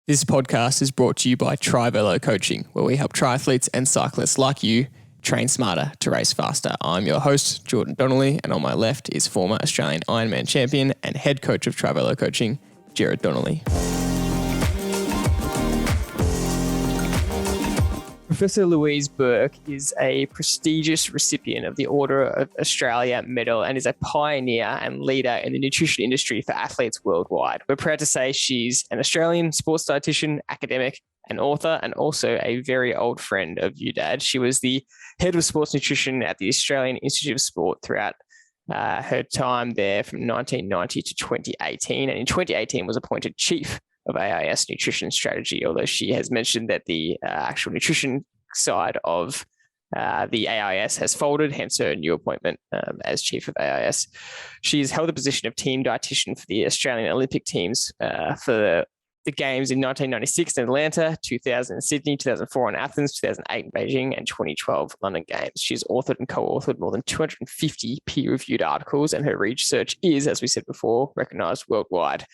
This podcast is brought to you by Tri-Velo Coaching, where we help triathletes and cyclists like you train smarter to race faster. I'm your host, Gerard Donnelly, and on my left is former Australian Ironman Champion and head coach of Tri-Velo Coaching, Gerard Donnelly. Professor Louise Burke is a prestigious recipient of the Order of Australia Medal and is a pioneer and leader in the nutrition industry for athletes worldwide. We're proud to say she's an Australian sports dietitian, academic, and author, and also a very old friend of you, Dad. She was the head of sports nutrition at the Australian Institute of Sport throughout her time there from 1990 to 2018, and in 2018 was appointed chief of AIS nutrition strategy, although she has mentioned that the actual nutrition side of the AIS has folded, hence her new appointment as chief of AIS. She's held the position of team dietitian for the Australian Olympic teams for the games in 1996 in Atlanta, 2000 in Sydney, 2004 in Athens, 2008 in Beijing, and 2012 London Games. She's authored and co-authored more than 250 peer-reviewed articles, and her research is, as we said before, recognised worldwide.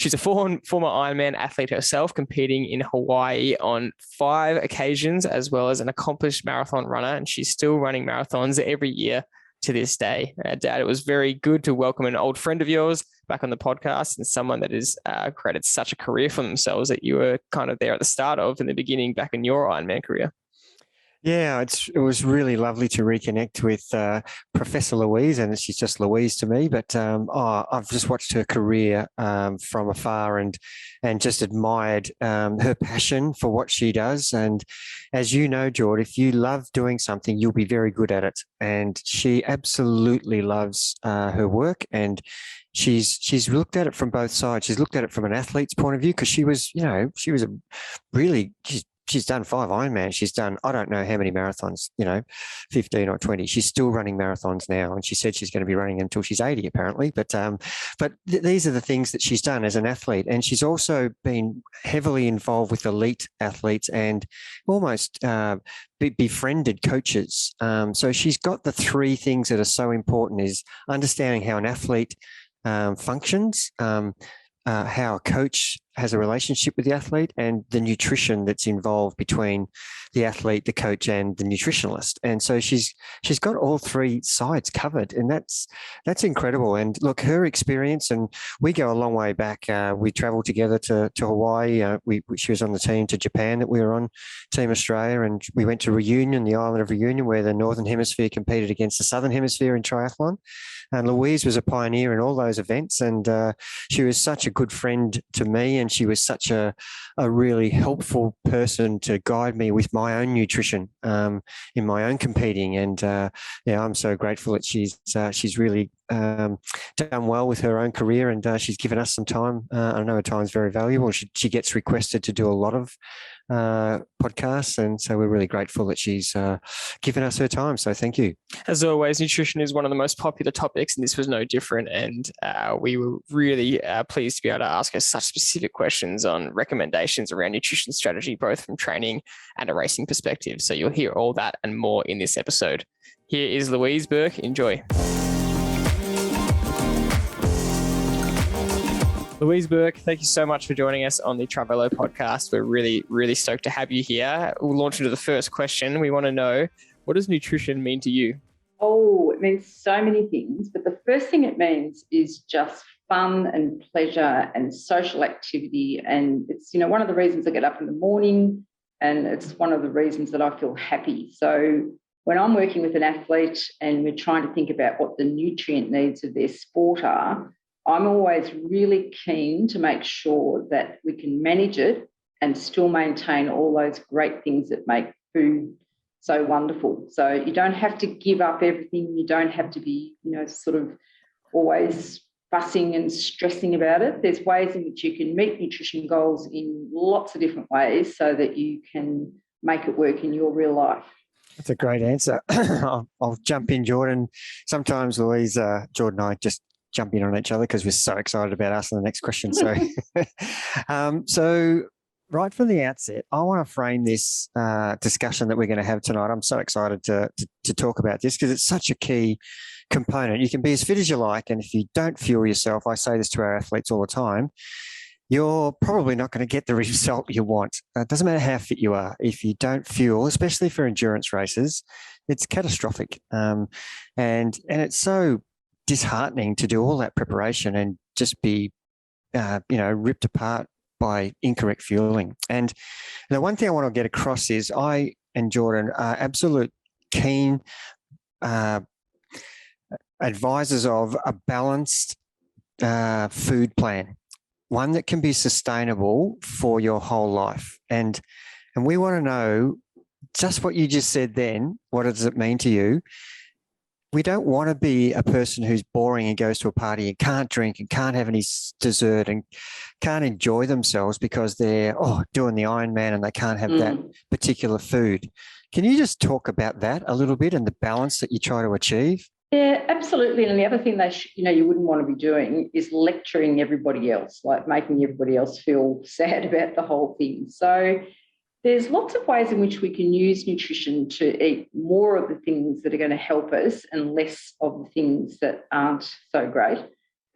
She's a former Ironman athlete herself, competing in Hawaii on 5 occasions, as well as an accomplished marathon runner, and she's still running marathons every year to this day. Dad, it was very good to welcome an old friend of yours back on the podcast and someone that has created such a career for themselves that you were kind of there at the start of in the beginning back in your Ironman career. Yeah, it was really lovely to reconnect with Professor Louise, and she's just Louise to me. But I've just watched her career from afar and just admired her passion for what she does. And as you know, Jordy, if you love doing something, you'll be very good at it. And she absolutely loves her work, and she's looked at it from both sides. She's looked at it from an athlete's point of view because she's done 5 Ironmans. She's done, I don't know how many marathons, 15 or 20. She's still running marathons now. And she said she's going to be running until she's 80, apparently. But these are the things that she's done as an athlete. And she's also been heavily involved with elite athletes and almost befriended coaches. So she's got the 3 things that are so important: is understanding how an athlete functions, how a coach has a relationship with the athlete, and the nutrition that's involved between the athlete, the coach, and the nutritionalist. And so she's got all 3 sides covered, and that's incredible. And look, her experience, and we go a long way back. We traveled together to Hawaii. She was on the team to Japan that we were on, Team Australia, and we went to Reunion, the island of Reunion, where the Northern Hemisphere competed against the Southern Hemisphere in triathlon. And Louise was a pioneer in all those events, and she was such a good friend to me, and she was such a really helpful person to guide me with my own nutrition in my own competing. And I'm so grateful that she's really done well with her own career, and she's given us some time. I know her time is very valuable. She gets requested to do a lot of podcasts, and so we're really grateful that she's given us her time. So thank you. As always, nutrition is one of the most popular topics, and this was no different. And we were really pleased to be able to ask her such specific questions on recommendations around nutrition strategy, both from training and a racing perspective. So you'll hear all that and more in this episode. Here is Louise Burke. Enjoy. Louise Burke, thank you so much for joining us on the Tri-Velo podcast. We're really, really stoked to have you here. We'll launch into the first question. We want to know, what does nutrition mean to you? Oh, it means so many things, but the first thing it means is just fun and pleasure and social activity. And it's, one of the reasons I get up in the morning, and it's one of the reasons that I feel happy. So when I'm working with an athlete and we're trying to think about what the nutrient needs of their sport are, I'm always really keen to make sure that we can manage it and still maintain all those great things that make food so wonderful. So you don't have to give up everything. You don't have to be, sort of always fussing and stressing about it. There's ways in which you can meet nutrition goals in lots of different ways so that you can make it work in your real life. That's a great answer. I'll jump in, Jordan. Sometimes Louise, Jordan and I just jump in on each other because we're so excited about asking the next question. So, so right from the outset, I want to frame this discussion that we're going to have tonight. I'm so excited to talk about this because it's such a key component. You can be as fit as you like, and if you don't fuel yourself, I say this to our athletes all the time, you're probably not going to get the result you want. It doesn't matter how fit you are. If you don't fuel, especially for endurance races, it's catastrophic. And it's so disheartening to do all that preparation and just be, ripped apart by incorrect fueling. And the one thing I want to get across is I and Jordan are absolute keen advisors of a balanced food plan, one that can be sustainable for your whole life. And we want to know just what you just said then. What does it mean to you? We don't want to be a person who's boring and goes to a party and can't drink and can't have any dessert and can't enjoy themselves because they're doing the Ironman and they can't have that particular food. Can you just talk about that a little bit and the balance that you try to achieve? Yeah, absolutely. And the other thing you wouldn't want to be doing is lecturing everybody else, like making everybody else feel sad about the whole thing. So there's lots of ways in which we can use nutrition to eat more of the things that are going to help us and less of the things that aren't so great.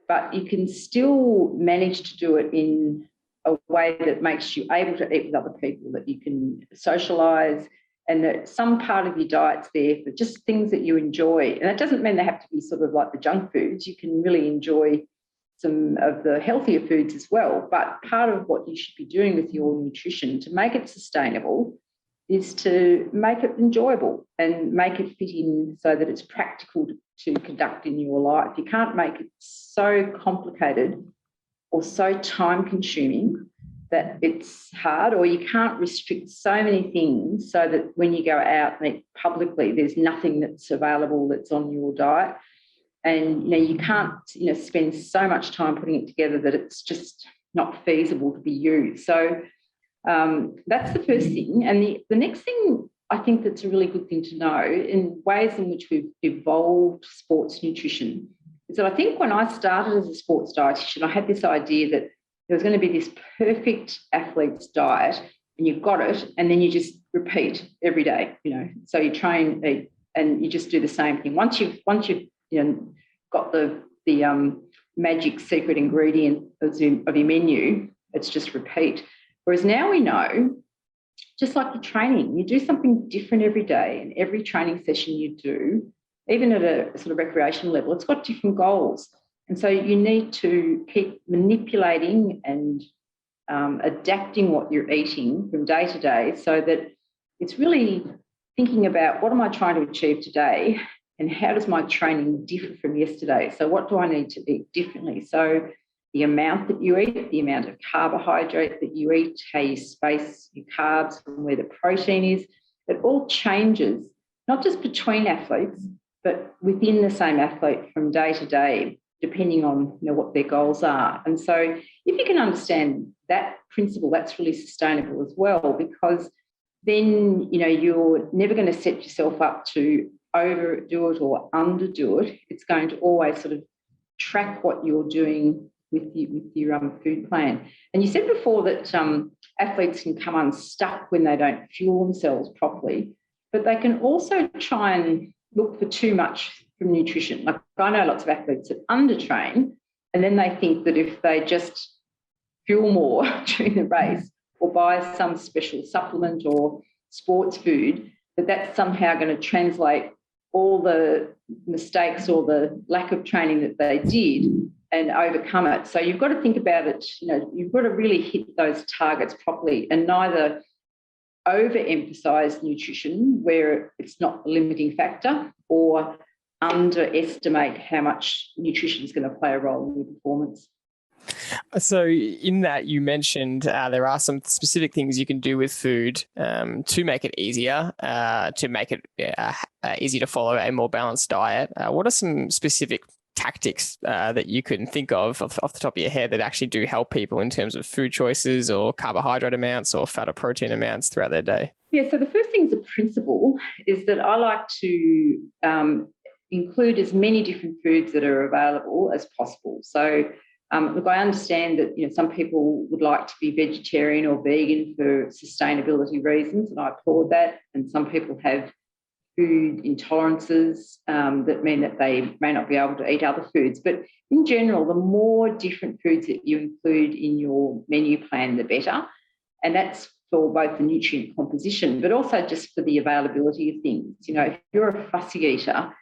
But you can still manage to do it in a way that makes you able to eat with other people, that you can socialise, and that some part of your diet's there for just things that you enjoy. And that doesn't mean they have to be sort of like the junk foods. You can really enjoy some of the healthier foods as well. But part of what you should be doing with your nutrition to make it sustainable is to make it enjoyable and make it fit in so that it's practical to conduct in your life. You can't make it so complicated or so time-consuming that it's hard, or you can't restrict so many things so that when you go out and eat publicly, there's nothing that's available that's on your diet. And, you can't, spend so much time putting it together that it's just not feasible to be used. So that's the first thing. And the next thing I think that's a really good thing to know in ways in which we've evolved sports nutrition is that I think when I started as a sports dietitian, I had this idea that there was going to be this perfect athlete's diet and you've got it, and then you just repeat every day, So you train, eat, and you just do the same thing. Once you've got the magic secret ingredient of your menu, it's just repeat. Whereas now we know, just like your training, you do something different every day, and every training session you do, even at a sort of recreational level, it's got different goals. And so you need to keep manipulating and adapting what you're eating from day to day so that it's really thinking about what am I trying to achieve today and how does my training differ from yesterday? So what do I need to eat differently? So the amount that you eat, the amount of carbohydrate that you eat, how you space your carbs from where the protein is, it all changes, not just between athletes, but within the same athlete from day to day, depending on what their goals are. And so if you can understand that principle, that's really sustainable as well, because then you're never going to set yourself up to overdo it or underdo it. It's going to always sort of track what you're doing with your food plan. And you said before that athletes can come unstuck when they don't fuel themselves properly, but they can also try and look for too much from nutrition. Like I know lots of athletes that undertrain, and then they think that if they just fuel more during the race or buy some special supplement or sports food, that's somehow going to translate all the mistakes or the lack of training that they did and overcome it. So you've got to think about it, you've got to really hit those targets properly and neither overemphasize nutrition where it's not a limiting factor or underestimate how much nutrition is going to play a role in your performance. So in that you mentioned there are some specific things you can do with food to make it easier, to make it easy to follow a more balanced diet. What are some specific tactics that you can think of off the top of your head that actually do help people in terms of food choices or carbohydrate amounts or fat or protein amounts throughout their day? Yeah, so the first thing as a principle is that I like to include as many different foods that are available as possible. So look, I understand that some people would like to be vegetarian or vegan for sustainability reasons, and I applaud that. And some people have food intolerances that mean that they may not be able to eat other foods. But in general, the more different foods that you include in your menu plan, the better. And that's for both the nutrient composition, but also just for the availability of things. You know, if you're a fussy eater,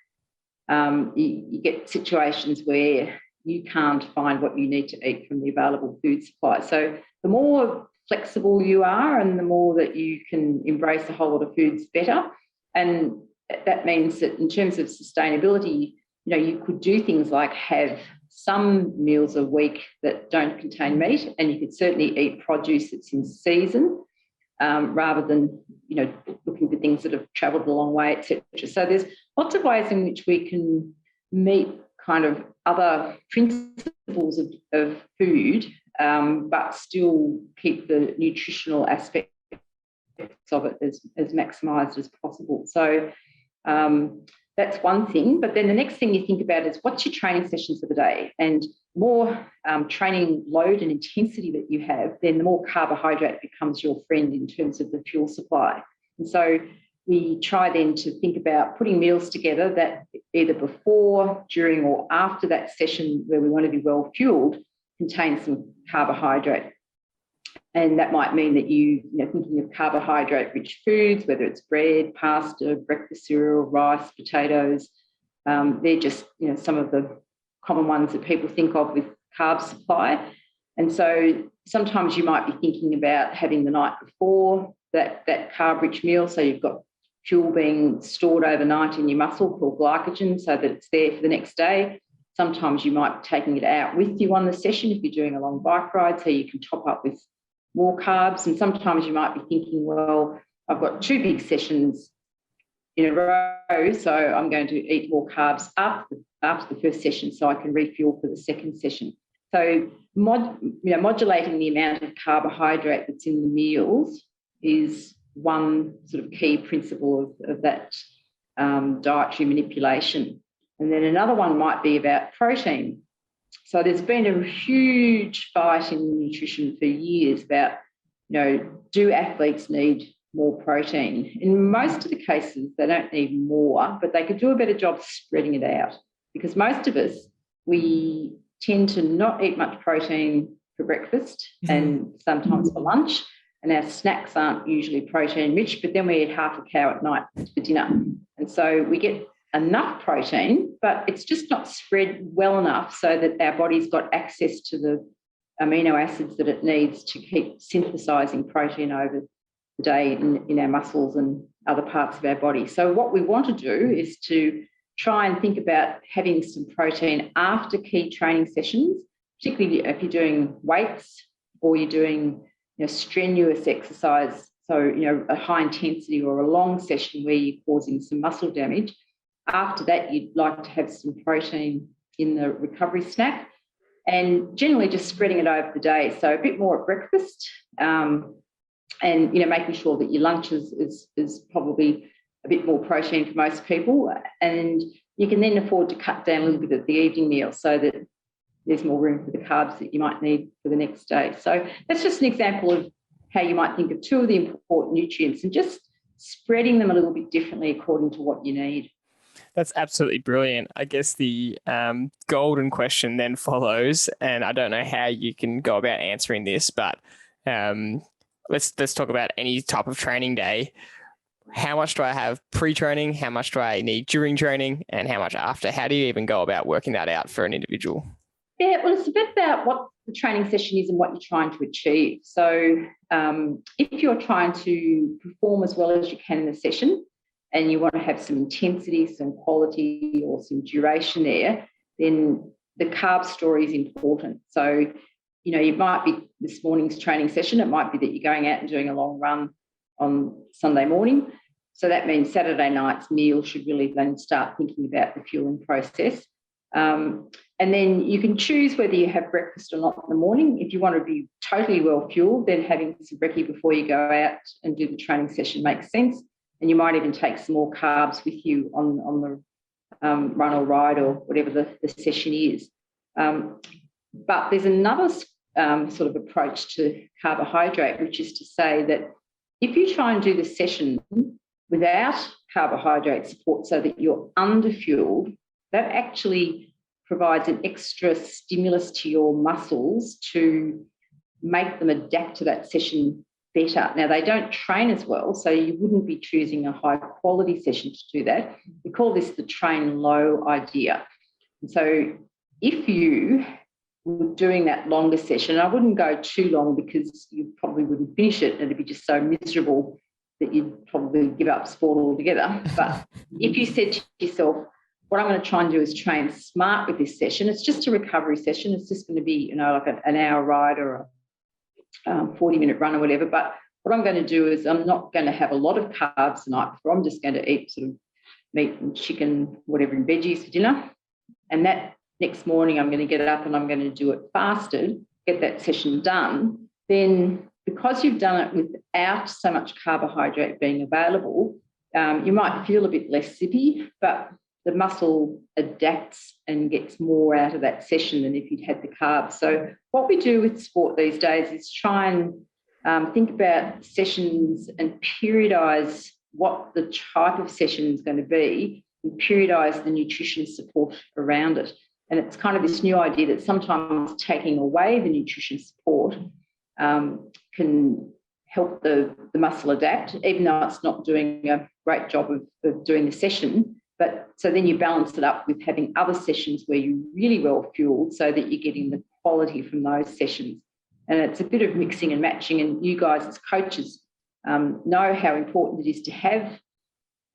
you get situations where you can't find what you need to eat from the available food supply. So the more flexible you are and the more that you can embrace a whole lot of foods, better. And that means that in terms of sustainability, you know, you could do things like have some meals a week that don't contain meat, and you could certainly eat produce that's in season, rather than, you know, looking for things that have travelled a long way, etc. So there's lots of ways in which we can meet kind of other principles of food, but still keep the nutritional aspects of it as maximised as possible. So that's one thing. But then the next thing you think about is what's your training sessions of the day? And more training load and intensity that you have, then the more carbohydrate becomes your friend in terms of the fuel supply. And so we try then to think about putting meals together that either before, during or after that session where we want to be well fueled contain some carbohydrate. And that might mean that you know, thinking of carbohydrate-rich foods, whether it's bread, pasta, breakfast cereal, rice, potatoes, they're just, you know, some of the common ones that people think of with carb supply. And so sometimes you might be thinking about having the night before that carb-rich meal, so you've got fuel being stored overnight in your muscle called glycogen so that it's there for the next day. Sometimes you might be taking it out with you on the session if you're doing a long bike ride, so you can top up with more carbs. And sometimes you might be thinking, well, I've got 2 big sessions in a row, so I'm going to eat more carbs after the first session so I can refuel for the second session. So modulating the amount of carbohydrate that's in the meals is one sort of key principle of that dietary manipulation. And then another one might be about protein. So there's been a huge fight in nutrition for years about, you know, do athletes need more protein? In most of the cases, they don't need more, but they could do a better job spreading it out, because most of us, we tend to not eat much protein for breakfast and sometimes for lunch, and our snacks aren't usually protein rich, but then we eat half a cow at night for dinner. And so we get enough protein, but it's just not spread well enough so that our body's got access to the amino acids that it needs to keep synthesizing protein over the day in our muscles and other parts of our body. So what we want to do is to try and think about having some protein after key training sessions, particularly if you're doing weights or you're doing, you know, strenuous exercise, so, you know, a high intensity or a long session where you're causing some muscle damage. After that, you'd like to have some protein in the recovery snack, and generally just spreading it over the day. So a bit more at breakfast, and, you know, making sure that your lunch is probably a bit more protein for most people, and you can then afford to cut down a little bit at the evening meal so that there's more room for the carbs that you might need for the next day. So that's just an example of how you might think of 2 of the important nutrients and just spreading them a little bit differently according to what you need. That's absolutely brilliant. I guess the golden question then follows, and I don't know how you can go about answering this, but let's talk about any type of training day. How much do I have pre-training? How much do I need during training? And how much after? How do you even go about working that out for an individual? Yeah, well, it's a bit about what the training session is and what you're trying to achieve. So if you're trying to perform as well as you can in the session, and you want to have some intensity, some quality or some duration there, then the carb story is important. So, you know, it might be this morning's training session. It might be that you're going out and doing a long run on Sunday morning. So that means Saturday night's meal should really then start thinking about the fueling process. And then you can choose whether you have breakfast or not in the morning. If you want to be totally well fueled, then having some brekkie before you go out and do the training session makes sense. And you might even take some more carbs with you on the run or ride or whatever the session is. But there's another sort of approach to carbohydrate, which is to say that if you try and do the session without carbohydrate support so that you're underfueled, that actually provides an extra stimulus to your muscles to make them adapt to that session better. Now, they don't train as well, so you wouldn't be choosing a high-quality session to do that. We call this the train low idea. And so if you were doing that longer session, I wouldn't go too long because you probably wouldn't finish it and it'd be just so miserable that you'd probably give up sport altogether. But if you said to yourself, what I'm going to try and do is train smart with this session, it's just a recovery session. It's just going to be, like an hour ride or a 40-minute run or whatever. But what I'm going to do is I'm not going to have a lot of carbs the night before. I'm just going to eat sort of meat and chicken, whatever, and veggies for dinner. And that next morning I'm going to get up and I'm going to do it fasted, get that session done. Then because you've done it without so much carbohydrate being available, you might feel a bit less sippy, but the muscle adapts and gets more out of that session than if you'd had the carbs. So what we do with sport these days is try and think about sessions and periodise what the type of session is going to be and periodise the nutrition support around it. And it's kind of this new idea that sometimes taking away the nutrition support can help the muscle adapt, even though it's not doing a great job of doing the session. But so then you balance it up with having other sessions where you're really well fueled so that you're getting the quality from those sessions. And it's a bit of mixing and matching. And you guys as coaches know how important it is to have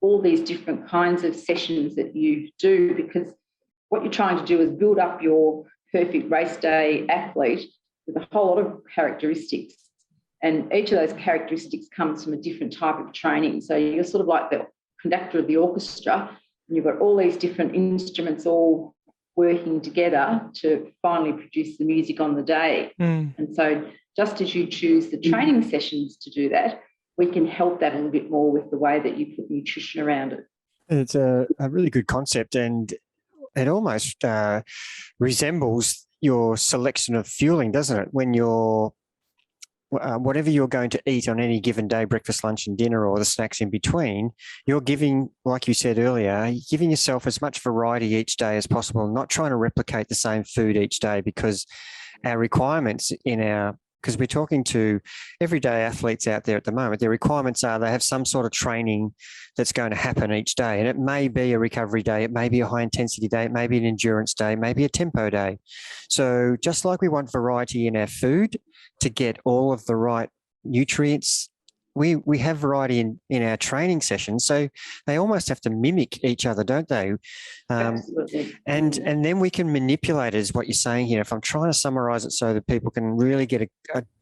all these different kinds of sessions that you do, because what you're trying to do is build up your perfect race day athlete with a whole lot of characteristics. And each of those characteristics comes from a different type of training. So you're sort of like the conductor of the orchestra, and you've got all these different instruments all working together to finally produce the music on the day. And so just as you choose the training sessions to do that, we can help that a little bit more with the way that you put nutrition around it. It's a really good concept, and it almost resembles your selection of fueling, doesn't it? When you're whatever you're going to eat on any given day, breakfast, lunch and dinner, or the snacks in between, you're giving, like you said earlier, giving yourself as much variety each day as possible, not trying to replicate the same food each day, because our requirements because we're talking to everyday athletes out there at the moment, their requirements are they have some sort of training that's going to happen each day. And it may be a recovery day, it may be a high intensity day, it may be an endurance day, it may be a tempo day. So just like we want variety in our food to get all of the right nutrients, we have variety in our training sessions. So they almost have to mimic each other, don't they? Absolutely. And then we can manipulate it, is what you're saying here. If I'm trying to summarize it so that people can really get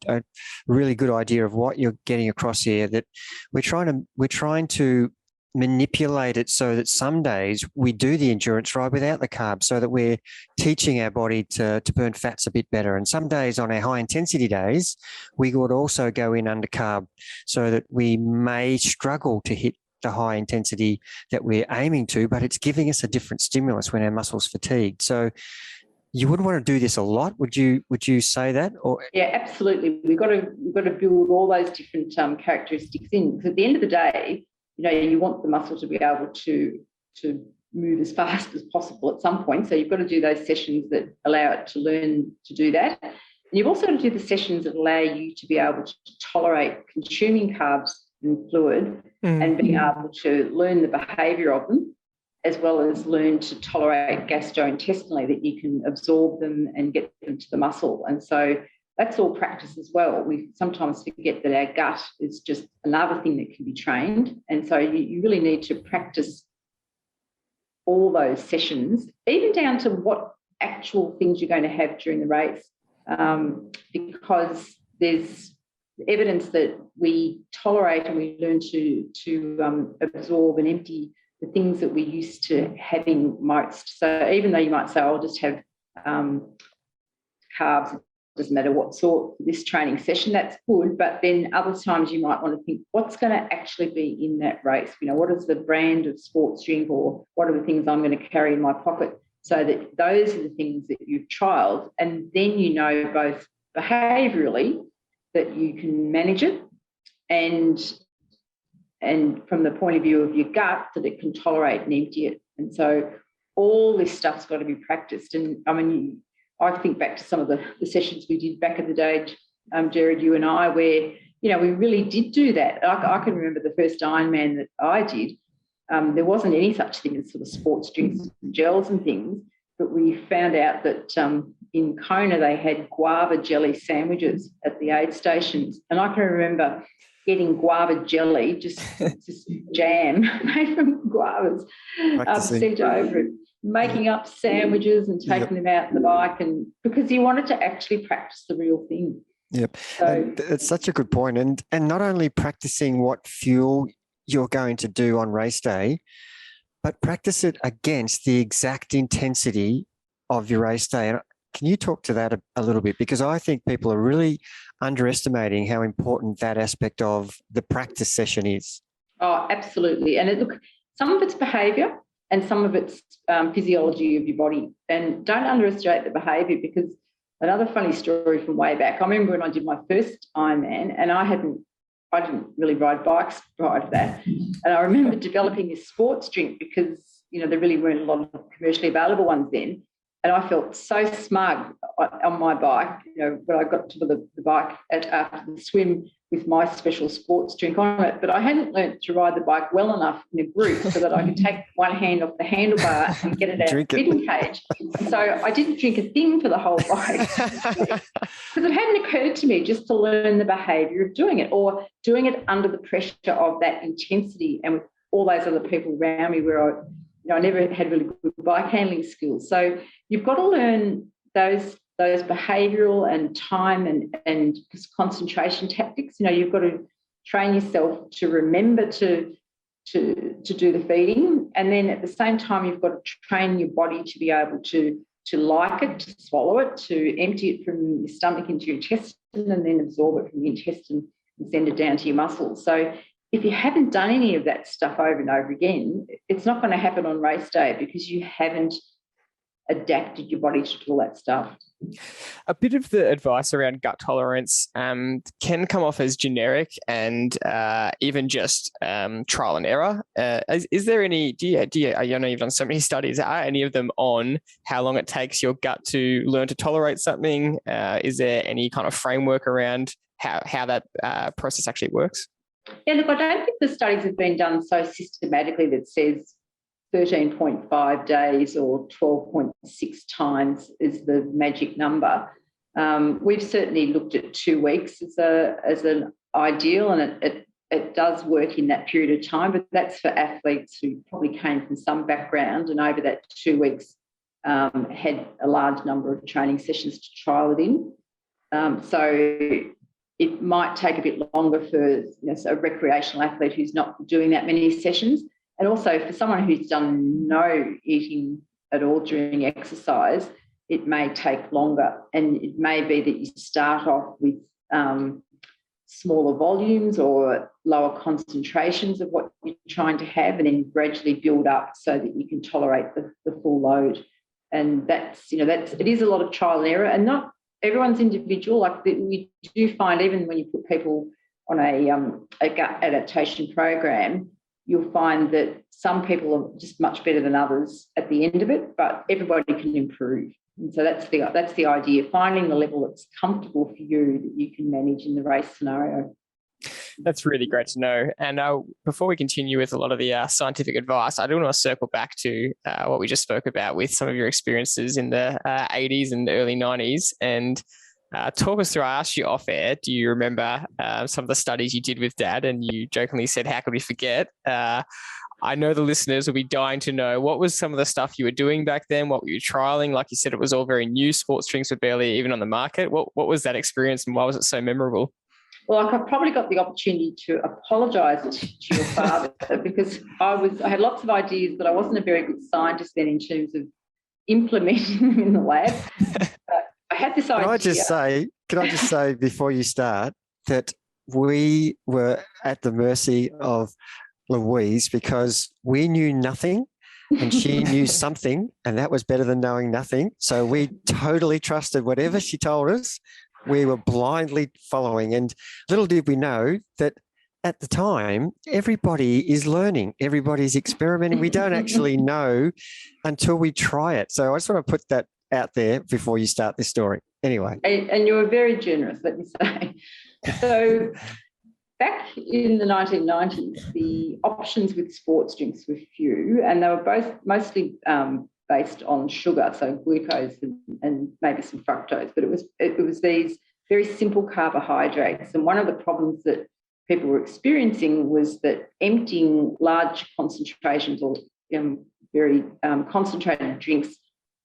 a really good idea of what you're getting across here, that we're trying to manipulate it so that some days we do the endurance ride without the carbs, so that we're teaching our body to burn fats a bit better. And some days on our high intensity days, we would also go in under carb, so that we may struggle to hit the high intensity that we're aiming to, but it's giving us a different stimulus when our muscles fatigued. So you wouldn't want to do this a lot, would you say that? Or yeah, absolutely. We've got to build all those different characteristics in, because at the end of the day, you want the muscle to be able to move as fast as possible at some point. So you've got to do those sessions that allow it to learn to do that. And you've also got to do the sessions that allow you to be able to tolerate consuming carbs and fluid and being able to learn the behaviour of them, as well as learn to tolerate gastrointestinally, that you can absorb them and get them to the muscle. And so that's all practice as well. We sometimes forget that our gut is just another thing that can be trained. And so you really need to practice all those sessions, even down to what actual things you're going to have during the race, because there's evidence that we tolerate and we learn to absorb and empty the things that we're used to having most. So even though you might say, I'll just have carbs, doesn't matter what sort, for this training session, that's good. But then other times you might want to think, what's going to actually be in that race? What is the brand of sports drink, or what are the things I'm going to carry in my pocket? So that those are the things that you've trialled. And then both behaviourally that you can manage it, and and from the point of view of your gut, that it can tolerate and empty it. And so all this stuff's got to be practiced. And I mean, I think back to some of the sessions we did back in the day, Gerard, you and I, where, you know, we really did do that. I can remember the first Ironman that I did. There wasn't any such thing as sort of sports drinks and gels and things, but we found out that in Kona they had guava jelly sandwiches at the aid stations. And I can remember getting guava jelly, just jam made from guavas, sent over it, making up sandwiches and taking them out on the bike, and because you wanted to actually practice the real thing. Yep. So, it's such a good point. And not only practicing what fuel you're going to do on race day, but practice it against the exact intensity of your race day. And can you talk to that a little bit? Because I think people are really underestimating how important that aspect of the practice session is. Oh, absolutely. And look, some of it's behaviour and some of it's physiology of your body. And don't underestimate the behaviour, because another funny story from way back, I remember when I did my first Ironman, and I didn't really ride bikes prior to that. And I remember developing this sports drink because, you know, there really weren't a lot of commercially available ones then. And I felt so smug on my bike, you know, when I got to the bike after the swim with my special sports drink on it. But I hadn't learnt to ride the bike well enough in a group so that I could take one hand off the handlebar and get it out of the feeding cage. And so I didn't drink a thing for the whole bike, because it hadn't occurred to me just to learn the behaviour of doing it, or doing it under the pressure of that intensity and with all those other people around me, where I never had really good bike handling skills. So you've got to learn those behavioural and time and concentration tactics. You know, you've got to train yourself to remember to do the feeding, and then at the same time you've got to train your body to be able to like it, to swallow it, to empty it from your stomach into your intestine, and then absorb it from the intestine and send it down to your muscles. So if you haven't done any of that stuff over and over again, it's not going to happen on race day, because you haven't adapted your body to do all that stuff. A bit of the advice around gut tolerance can come off as generic and even just trial and error. Is there any, I know you've done so many studies, are any of them on how long it takes your gut to learn to tolerate something? Is there any kind of framework around how that process actually works? Yeah, look, I don't think the studies have been done so systematically that says 13.5 days or 12.6 times is the magic number. We've certainly looked at 2 weeks as an ideal, and it does work in that period of time, but that's for athletes who probably came from some background and over that 2 weeks had a large number of training sessions to trial it in. So it might take a bit longer for a recreational athlete who's not doing that many sessions. And also for someone who's done no eating at all during exercise, it may take longer. And it may be that you start off with smaller volumes or lower concentrations of what you're trying to have, and then gradually build up so that you can tolerate the full load. And it is a lot of trial and error, and not everyone's individual. Like we do find, even when you put people on a gut adaptation program, you'll find that some people are just much better than others at the end of it, but everybody can improve. And so that's the idea, finding the level that's comfortable for you that you can manage in the race scenario. That's really great to know. And before we continue with a lot of the scientific advice, I do want to circle back to what we just spoke about with some of your experiences in the 80s and early 90s. And talk us through, I asked you off air, do you remember some of the studies you did with Dad? And you jokingly said, how could we forget? I know the listeners will be dying to know, what was some of the stuff you were doing back then? What were you trialing? Like you said, it was all very new. Sports drinks were barely even on the market. What was that experience, and why was it so memorable? Well, I've probably got the opportunity to apologise to your father because I had lots of ideas, but I wasn't a very good scientist then in terms of implementing them in the lab. I had this idea. Can I just say before you start that we were at the mercy of Louise because we knew nothing and she knew something, and that was better than knowing nothing. So we totally trusted whatever she told us. We were blindly following, and little did we know that at the time, everybody is learning, everybody's experimenting. We don't actually know until we try it. So I just want to put that out there before you start this story. Anyway. And you were very generous, let me say. So back in the 1990s, the options with sports drinks were few, and they were both mostly based on sugar, so glucose and maybe some fructose. But it was these very simple carbohydrates. And one of the problems that people were experiencing was that emptying large concentrations or very concentrated drinks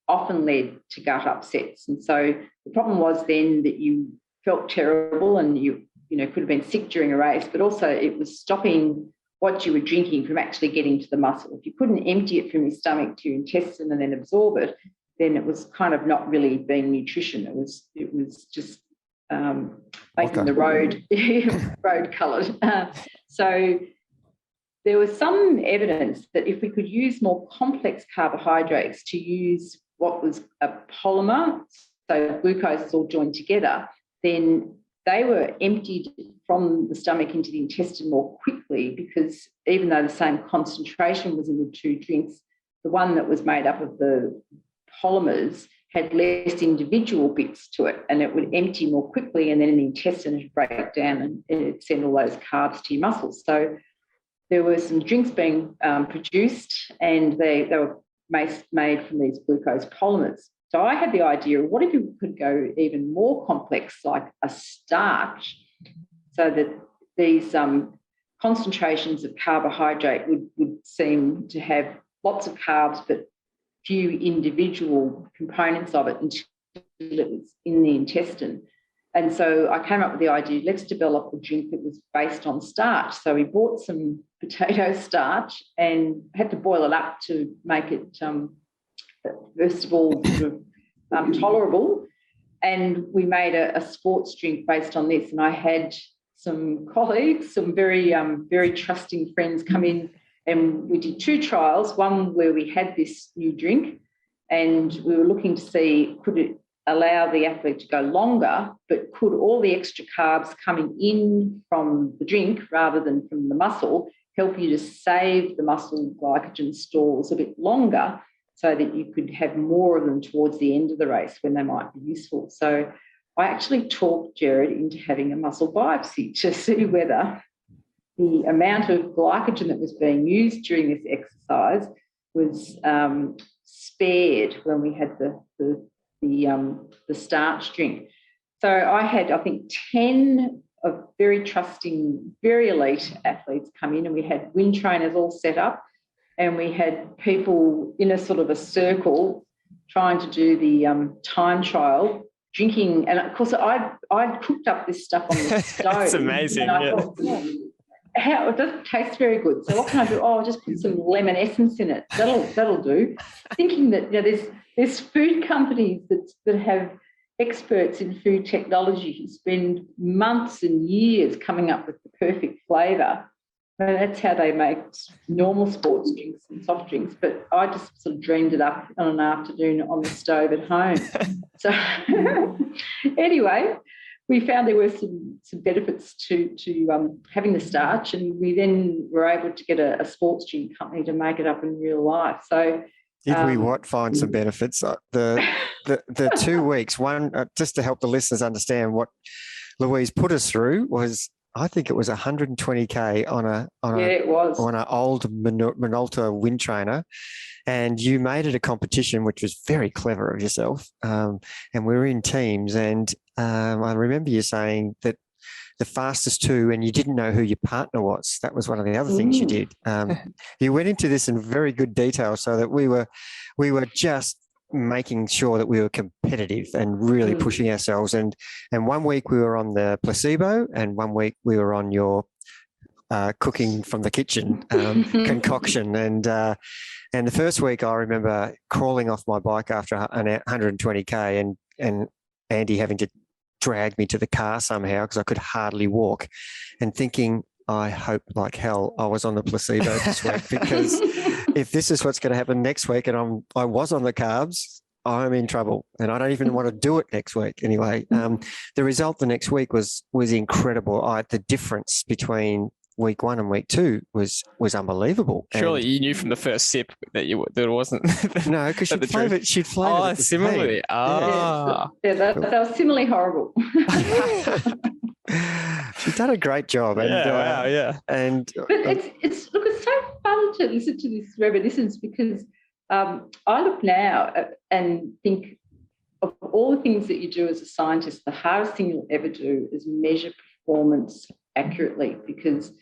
often led to gut upsets. And so the problem was then that you felt terrible and you could have been sick during a race, but also it was stopping what you were drinking from actually getting to the muscle. If you couldn't empty it from your stomach to your intestine and then absorb it, then it was kind of not really being nutrition. It was just making the road coloured. So there was some evidence that if we could use more complex carbohydrates to use what was a polymer, so glucose is all joined together, then they were emptied from the stomach into the intestine more quickly, because even though the same concentration was in the two drinks, the one that was made up of the polymers had less individual bits to it, and it would empty more quickly, and then in the intestine it would break down and it'd send all those carbs to your muscles. So there were some drinks being produced, and they were made from these glucose polymers. So I had the idea, what if you could go even more complex, like a starch, so that these concentrations of carbohydrate would seem to have lots of carbs but few individual components of it until it was in the intestine. And so I came up with the idea, let's develop a drink that was based on starch. So we bought some potato starch and had to boil it up to make it, first of all, sort of tolerable. And we made a sports drink based on this. And I had some colleagues, some very, very trusting friends come in, and we did 2 trials, one where we had this new drink and we were looking to see, could it allow the athlete to go longer, but could all the extra carbs coming in from the drink rather than from the muscle help you to save the muscle glycogen stores a bit longer so that you could have more of them towards the end of the race when they might be useful. So I actually talked Gerard into having a muscle biopsy to see whether the amount of glycogen that was being used during this exercise was spared when we had the starch drink. So I had, I think, 10 of very trusting, very elite athletes come in, and we had wind trainers all set up, and we had people in a sort of a circle trying to do the time trial, drinking. And of course, I'd cooked up this stuff on the stove. That's amazing. And I thought, it doesn't taste very good. So what can I do? Oh, I'll just put some lemon essence in it. That'll do. Thinking that there's food companies that have experts in food technology who spend months and years coming up with the perfect flavour. And that's how they make normal sports drinks and soft drinks. But I just sort of dreamed it up on an afternoon on the stove at home. So anyway, we found there were some benefits to having the starch, and we then were able to get a sports drink company to make it up in real life. So did we find some benefits? The 2 weeks, one, just to help the listeners understand what Louise put us through, was, I think it was 120K on an old Minolta wind trainer, and you made it a competition, which was very clever of yourself. And we were in teams, and I remember you saying that the fastest 2, and you didn't know who your partner was. That was one of the other things you did. You went into this in very good detail, so that we were just making sure that we were competitive and really pushing ourselves. And 1 week we were on the placebo, and 1 week we were on your cooking from the kitchen concoction. And the first week I remember crawling off my bike after 120K and Andy having to drag me to the car somehow because I could hardly walk, and thinking, I hope like hell I was on the placebo this week, because if this is what's going to happen next week and I was on the carbs, I'm in trouble, and I don't even want to do it next week. Anyway, the result the next week was incredible. The difference between week 1 and week 2 was unbelievable. Surely And you knew from the first sip that it wasn't. no, because she'd flavored it. Oh, similarly. Yeah. They were similarly horrible. She's done a great job. And, wow, yeah. And but it's so fun to listen to this reminiscence, because I look now and think of all the things that you do as a scientist, the hardest thing you'll ever do is measure performance accurately, because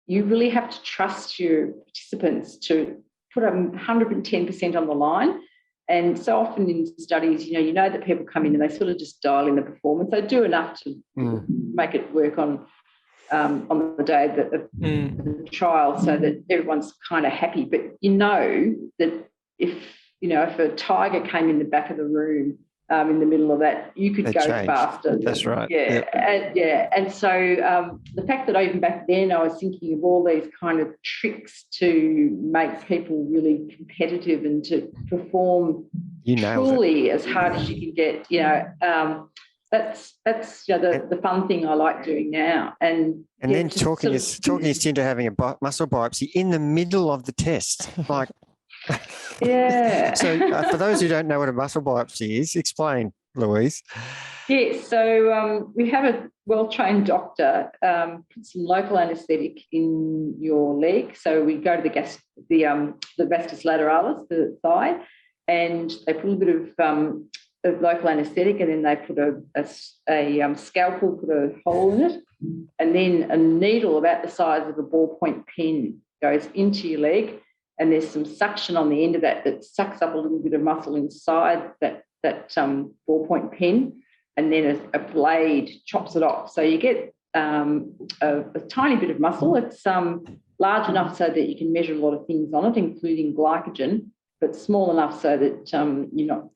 you really have to trust your participants to put 110% on the line. And so often in studies, you know that people come in and they sort of just dial in the performance. They do enough to make it work on the day of the trial, so that everyone's kind of happy. But you know that if a tiger came in the back of the room in the middle of that, you could go faster. That's right. Yeah. Yep. And so the fact that even back then I was thinking of all these kind of tricks to make people really competitive and to perform truly as hard as you can get, that's the fun thing I like doing now. And then talking us into having a muscle biopsy in the middle of the test, like. Yeah. So for those who don't know what a muscle biopsy is, explain, Louise. Yes. So we have a well-trained doctor put some local anaesthetic in your leg. So we go to the vastus lateralis, the thigh, and they put a bit of local anaesthetic, and then they put a scalpel, put a hole in it, and then a needle about the size of a ballpoint pen goes into your leg. And there's some suction on the end of that sucks up a little bit of muscle inside that ballpoint pen, and then a blade chops it off. So you get a tiny bit of muscle. It's large enough so that you can measure a lot of things on it, including glycogen, but small enough so that you're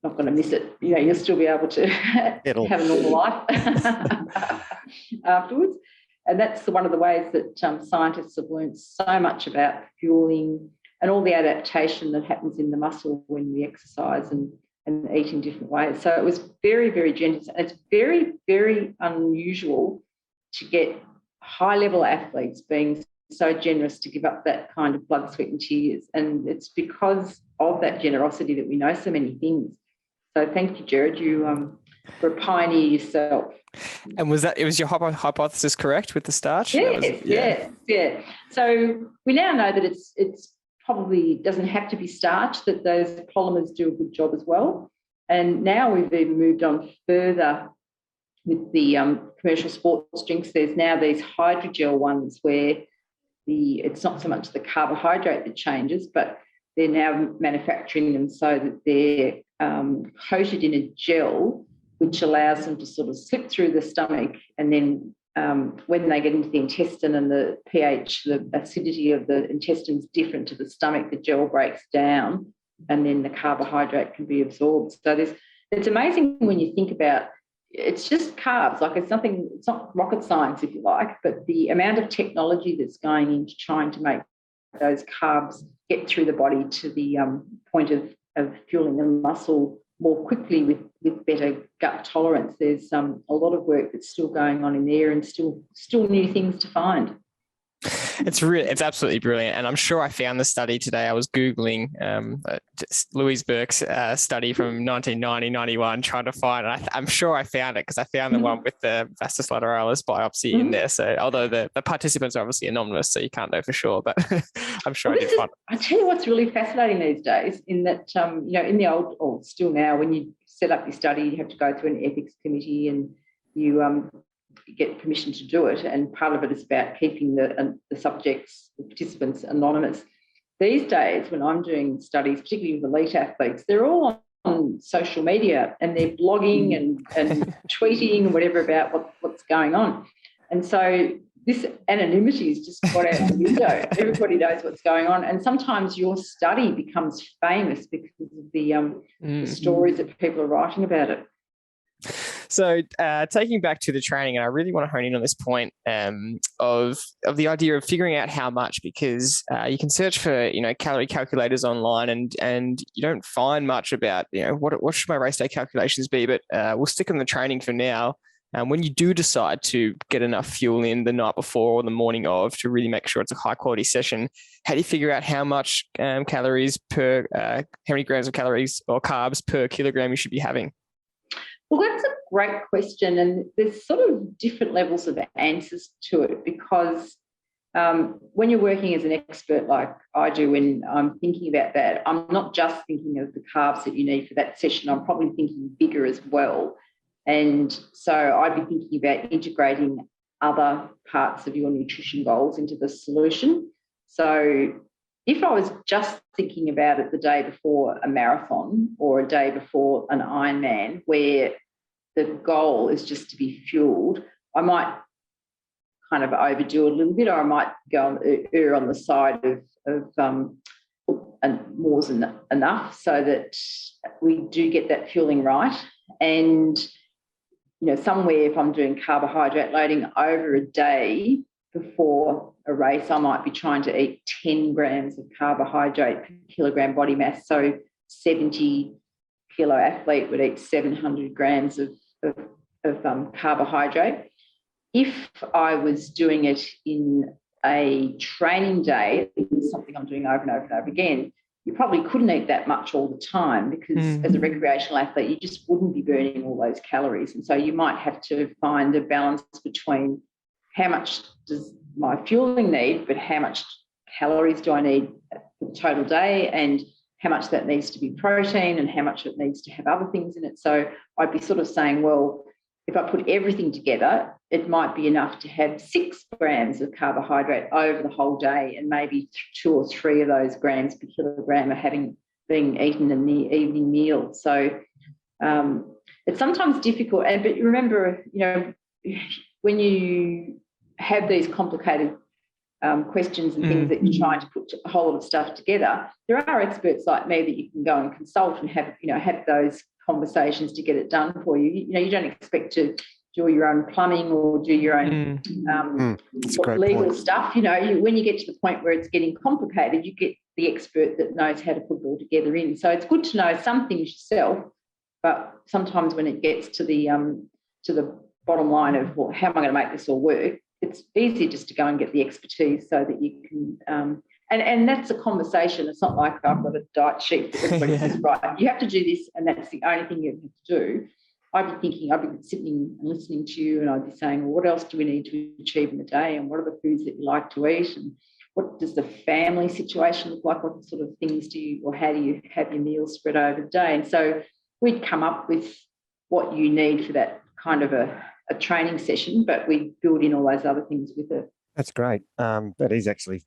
not going to miss it. You'll still be able to have a normal life afterwards. And that's one of the ways that scientists have learned so much about fueling and all the adaptation that happens in the muscle when we exercise and eat in different ways. So it was very, very generous. It's very, very unusual to get high-level athletes being so generous to give up that kind of blood, sweat and tears. And it's because of that generosity that we know so many things. So thank you, Gerard. You were a pioneer yourself. And was your hypothesis correct with the starch? Yes. So we now know that it's probably doesn't have to be starch, that those polymers do a good job as well. And now we've even moved on further with the commercial sports drinks. There's now these hydrogel ones where it's not so much the carbohydrate that changes, but they're now manufacturing them so that they're coated in a gel, which allows them to sort of slip through the stomach, and then when they get into the intestine and the pH, the acidity of the intestine is different to the stomach, the gel breaks down and then the carbohydrate can be absorbed. So it's amazing when you think about it's just carbs. Like it's not rocket science, if you like, but the amount of technology that's going into trying to make those carbs get through the body to the point of fueling the muscle more quickly with better gut tolerance. There's a lot of work that's still going on in there, and still new things to find. It's absolutely brilliant, and I'm sure I found the study today. I was Googling Louise Burke's study from 1990-91, trying to find it. I'm sure I found it because I found the one with the vastus lateralis biopsy in there. So although the participants are obviously anonymous, so you can't know for sure, but I'm sure I did find it. I tell you what's really fascinating these days, in that in the old, or still now, when you set up your study, you have to go through an ethics committee, and you get permission to do it, and part of it is about keeping the subjects, the participants, anonymous. These days, when I'm doing studies, particularly with elite athletes, they're all on social media and they're blogging and tweeting and whatever about what's going on. And so this anonymity is just got out the window. Everybody knows what's going on, and sometimes your study becomes famous because of the stories that people are writing about it. So taking back to the training, and I really want to hone in on this point of the idea of figuring out how much, because you can search for calorie calculators online, and you don't find much about what should my race day calculations be. But we'll stick on the training for now. when you do decide to get enough fuel in the night before or the morning of to really make sure it's a high quality session, how do you figure out how much calories per, how many grams of calories or carbs per kilogram you should be having? Well, that's a great question, and there's sort of different levels of answers to it, because when you're working as an expert like I do, when I'm thinking about that, I'm not just thinking of the carbs that you need for that session. I'm probably thinking bigger as well. And so I'd be thinking about integrating other parts of your nutrition goals into the solution. So if I was just thinking about it the day before a marathon or a day before an Ironman, where the goal is just to be fueled, I might kind of overdo a little bit, or I might err on the side of more's enough, so that we do get that fueling right. And somewhere, if I'm doing carbohydrate loading over a day before a race, I might be trying to eat 10 grams of carbohydrate per kilogram body mass. So 70-kilo athlete would eat 700 grams of carbohydrate. If I was doing it in a training day, something I'm doing over and over and over again, you probably couldn't eat that much all the time, because as a recreational athlete, you just wouldn't be burning all those calories. And so you might have to find a balance between how much does my fueling need, but how much calories do I need for the total day, and how much that needs to be protein and how much it needs to have other things in it. So I'd be sort of saying, well, if I put everything together, it might be enough to have 6 grams of carbohydrate over the whole day, and maybe 2 or 3 of those grams per kilogram are being eaten in the evening meal. So it's sometimes difficult. But you remember, when you have these complicated questions and things that you're trying to put a whole lot of stuff together, there are experts like me that you can go and consult and have those conversations to get it done for you. You don't expect to do your own plumbing or do your own legal stuff. When you get to the point where it's getting complicated, you get the expert that knows how to put it all together in. So it's good to know some things yourself, but sometimes when it gets to the bottom line of, well, how am I going to make this all work, it's easier just to go and get the expertise so that you can and that's a conversation. It's not like I've got a diet sheet that everybody says, right, you have to do this and that's the only thing you have to do. I'd be sitting and listening to you, and I'd be saying, well, what else do we need to achieve in the day, and what are the foods that you like to eat, and what does the family situation look like, what sort of things how do you have your meals spread over the day? And so we'd come up with what you need for that kind of a training session, but we build in all those other things with it. That's great. That is actually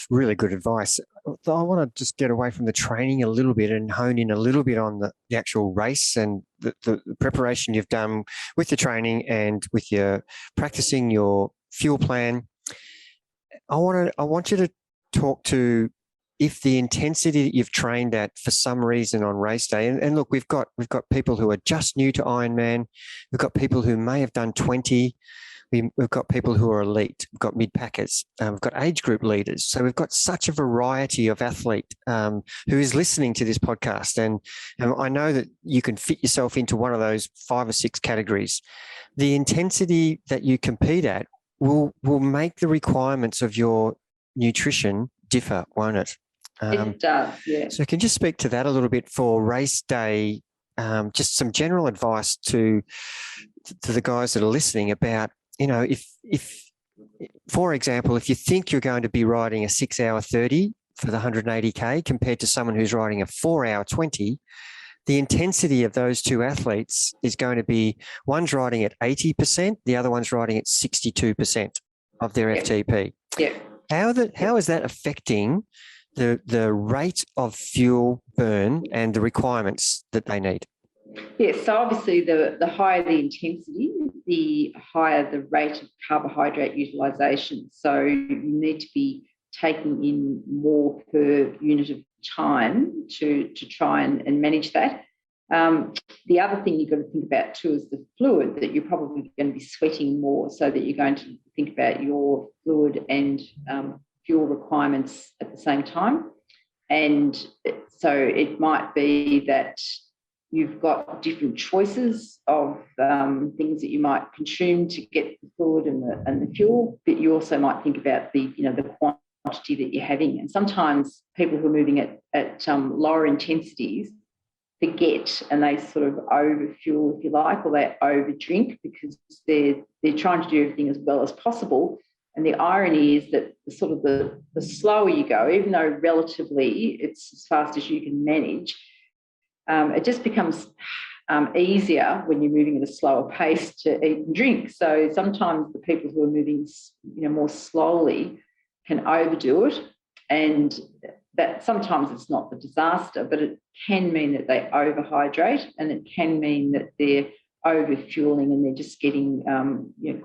really good advice. I want to just get away from the training a little bit and hone in a little bit on the actual race and the preparation you've done with the training and with your practicing your fuel plan. I want you to talk to if the intensity that you've trained at for some reason on race day, and look, we've got people who are just new to Ironman, we've got people who may have done 20. We've got people who are elite. We've got mid-packers. We've got age group leaders. So we've got such a variety of athlete who is listening to this podcast. And I know that you can fit yourself into one of those 5 or 6 categories. The intensity that you compete at will make the requirements of your nutrition differ, won't it? It does, yeah. So can you just speak to that a little bit for race day? Just some general advice to the guys that are listening about, if, for example, if you think you're going to be riding a 6-hour 30 for the 180K compared to someone who's riding a 4-hour 20, the intensity of those two athletes is going to be, one's riding at 80%, the other one's riding at 62% of their FTP. Yeah. How is that affecting the rate of fuel burn and the requirements that they need? Yes, so obviously the higher the intensity, the higher the rate of carbohydrate utilisation. So you need to be taking in more per unit of time to try and manage that. The other thing you've got to think about too is the fluid, that you're probably going to be sweating more, so that you're going to think about your fluid and fuel requirements at the same time. And so it might be that You've got different choices of things that you might consume to get the fluid and the fuel, but you also might think about the quantity that you're having. And sometimes people who are moving at lower intensities forget, and they sort of overfuel, if you like, or they overdrink because they're trying to do everything as well as possible. And the irony is that the slower you go, even though relatively it's as fast as you can manage, it just becomes easier when you're moving at a slower pace to eat and drink. So sometimes the people who are moving, more slowly can overdo it, and that sometimes it's not the disaster, but it can mean that they overhydrate, and it can mean that they're overfueling and they're just getting,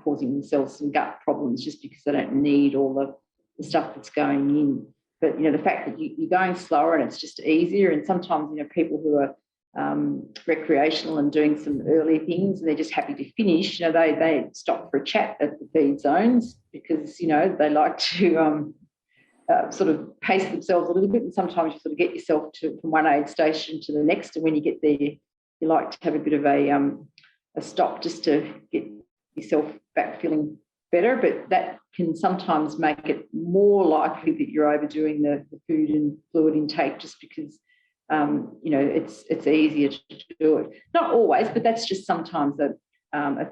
causing themselves some gut problems just because they don't need all the stuff that's going in. But, the fact that you're going slower and it's just easier, and sometimes, people who are recreational and doing some early things and they're just happy to finish, they stop for a chat at the feed zones because, they like to sort of pace themselves a little bit, and sometimes you sort of get yourself from one aid station to the next, and when you get there, you like to have a bit of a stop just to get yourself back feeling better. But that can sometimes make it more likely that you're overdoing the food and fluid intake just because it's easier to do it. Not always, but that's just sometimes a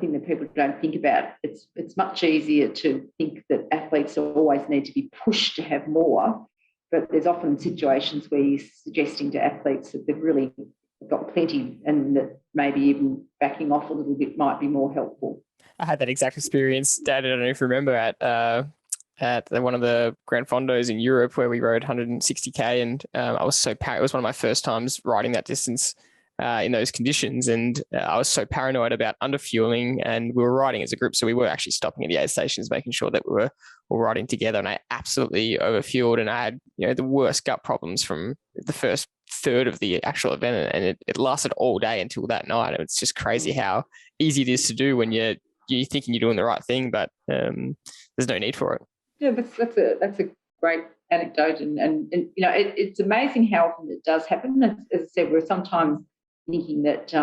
thing that people don't think about. It's much easier to think that athletes always need to be pushed to have more, but there's often situations where you're suggesting to athletes that they've really got plenty, and that maybe even backing off a little bit might be more helpful. I had that exact experience, Dad. I don't know if you remember at one of the Grand Fondos in Europe where we rode 160k, and I was so it was one of my first times riding that distance in those conditions, and I was so paranoid about underfueling, and we were riding as a group, so we were actually stopping at the aid stations, making sure that we were all riding together, and I absolutely overfueled, and I had the worst gut problems from the first third of the actual event, and it lasted all day until that night. It's just crazy how easy it is to do when you're thinking you're doing the right thing, but there's no need for it. Yeah, that's a great anecdote, and it's amazing how often it does happen. As I said, we're sometimes thinking that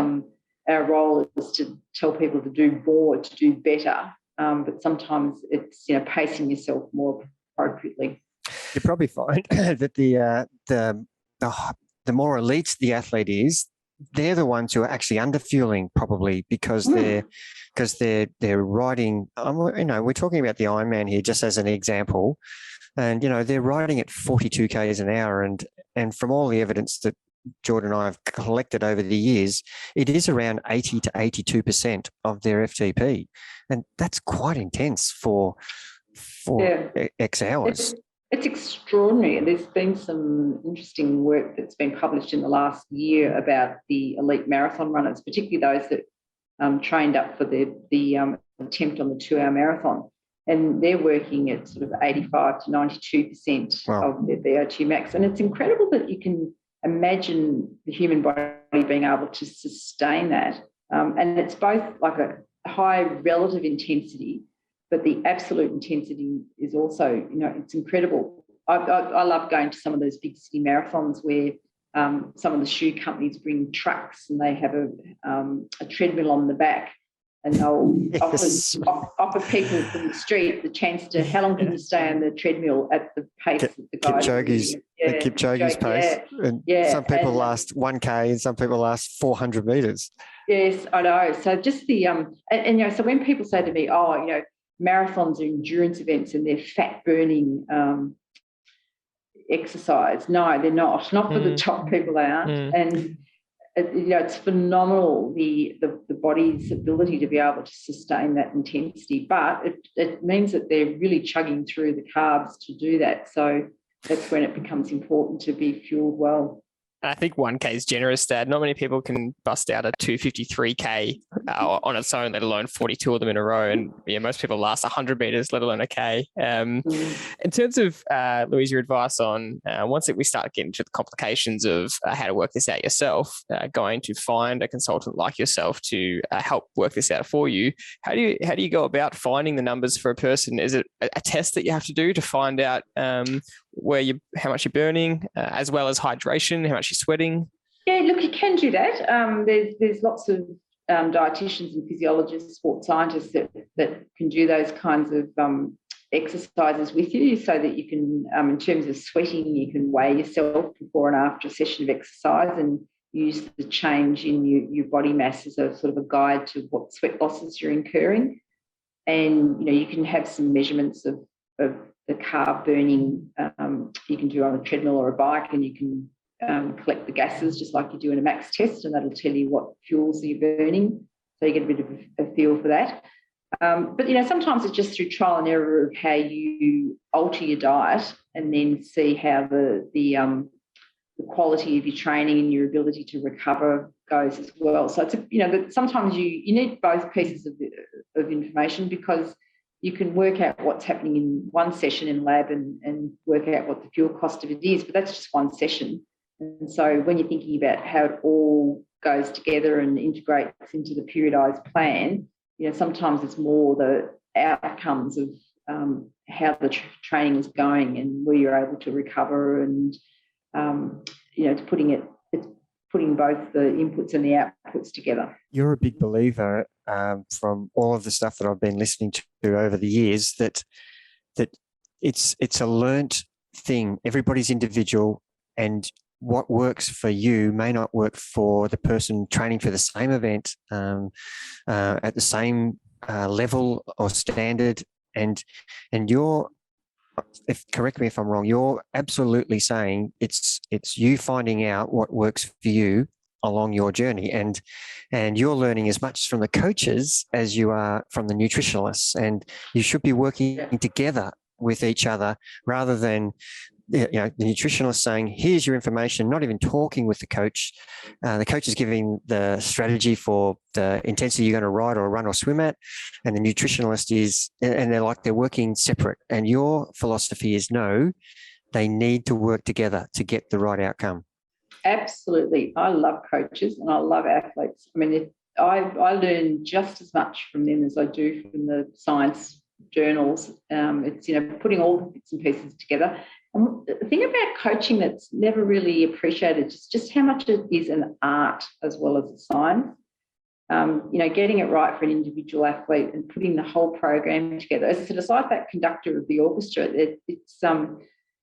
our role is to tell people to do more, to do better, but sometimes it's pacing yourself more appropriately. You probably find that the more elite the athlete is, they're the ones who are actually underfueling, probably because they're riding. We're talking about the Ironman here just as an example, and they're riding at 42 k's an hour, and from all the evidence that Jordan and I have collected over the years, it is around 80 to 82% of their FTP, and that's quite intense for X hours. It's extraordinary. And there's been some interesting work that's been published in the last year about the elite marathon runners, particularly those that trained up for the attempt on the 2-hour marathon. And they're working at sort of 85 to 92% of their VO2 max. And it's incredible that you can imagine the human body being able to sustain that. And it's both like a high relative intensity, but the absolute intensity is also, it's incredible. I love going to some of those big city marathons where some of the shoe companies bring trucks and they have a treadmill on the back, and they'll offer people from the street the chance to, how long can you stay on the treadmill at the pace that the guys Kipchoge's pace. And some people last 1K and some people last 400 metres. Yes, I know. So just the, so when people say to me, marathons are endurance events and they're fat burning exercise. No, they're not for the top people, they aren't. And it's phenomenal the body's ability to be able to sustain that intensity, but it means that they're really chugging through the carbs to do that. So that's when it becomes important to be fueled well. I think 1K is generous, Dad. Not many people can bust out a 253K on its own, let alone 42 of them in a row. And most people last 100 meters, let alone a K. In terms of, Louise, your advice on once we start getting to the complications of how to work this out yourself, going to find a consultant like yourself to help work this out for you. How do you go about finding the numbers for a person? Is it a test that you have to do to find out how much you're burning, as well as hydration, how much you're sweating? Yeah, look, you can do that. There's lots of dietitians and physiologists, sports scientists that can do those kinds of exercises with you, so that you can, in terms of sweating, you can weigh yourself before and after a session of exercise and use the change in your body mass as a sort of a guide to what sweat losses you're incurring. And, you can have some measurements of the carb burning you can do on a treadmill or a bike, and you can collect the gases just like you do in a max test, and that'll tell you what fuels you're burning. So you get a bit of a feel for that. But, sometimes it's just through trial and error of how you alter your diet, and then see how the quality of your training and your ability to recover goes as well. So it's sometimes you need both pieces of information, because you can work out what's happening in one session in lab and work out what the fuel cost of it is, but that's just one session. And so when you're thinking about how it all goes together and integrates into the periodised plan, sometimes it's more the outcomes of how the training is going and where you're able to recover, and it's putting both the inputs and the outputs together. You're a big believer, from all of the stuff that I've been listening to over the years, that it's a learnt thing. Everybody's individual, and what works for you may not work for the person training for the same event at the same level or standard. And you're, correct me if I'm wrong, you're absolutely saying it's you finding out what works for you along your journey, and you're learning as much from the coaches as you are from the nutritionalists, and you should be working together with each other, rather than the nutritionist saying, here's your information, not even talking with the coach. The coach is giving the strategy for the intensity you're going to ride or run or swim at, and the nutritionalist is, and they're working separate. And your philosophy is, no, they need to work together to get the right outcome. Absolutely. I love coaches and I love athletes. I mean, I learn just as much from them as I do from the science journals. It's, putting all the bits and pieces together. And the thing about coaching that's never really appreciated is just how much it is an art as well as a science. Getting it right for an individual athlete and putting the whole program together. As I said, it's like that conductor of the orchestra.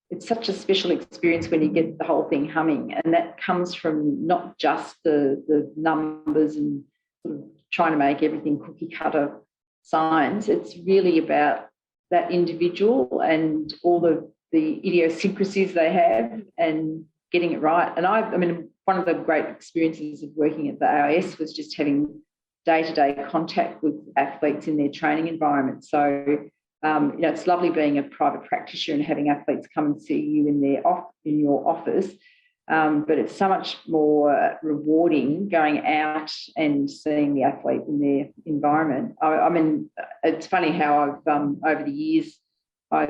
It's such a special experience when you get the whole thing humming, and that comes from not just the numbers and sort of trying to make everything cookie cutter science. It's really about that individual and all the idiosyncrasies they have and getting it right. And one of the great experiences of working at the AIS was just having day-to-day contact with athletes in their training environment. So, it's lovely being a private practitioner and having athletes come and see you in your office, but it's so much more rewarding going out and seeing the athlete in their environment. It's funny how I've over the years I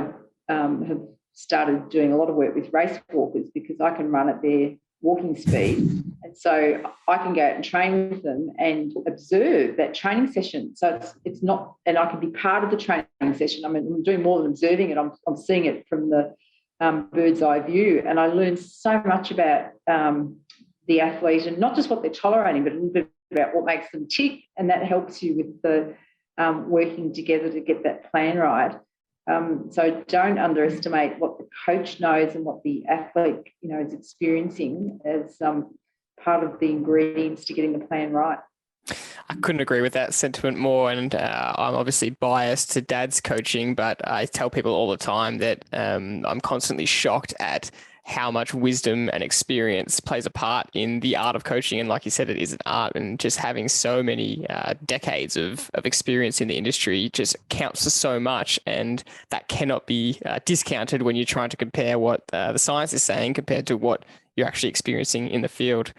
have started doing a lot of work with race walkers, because I can run at their walking speed, and so I can go out and train with them and observe that training session. So it's not, and I can be part of the training session. I'm doing more than observing it. I'm seeing it from the bird's eye view, and I learn so much about the athlete, and not just what they're tolerating, but a little bit about what makes them tick, and that helps you with the working together to get that plan right. So don't underestimate what the coach knows and what the athlete, is experiencing as part of the ingredients to getting the plan right. I couldn't agree with that sentiment more. And I'm obviously biased to Dad's coaching, but I tell people all the time that I'm constantly shocked at how much wisdom and experience plays a part in the art of coaching. And like you said, it is an art, and just having so many decades of experience in the industry just counts for so much. And that cannot be discounted when you're trying to compare what the science is saying compared to what you're actually experiencing in the field.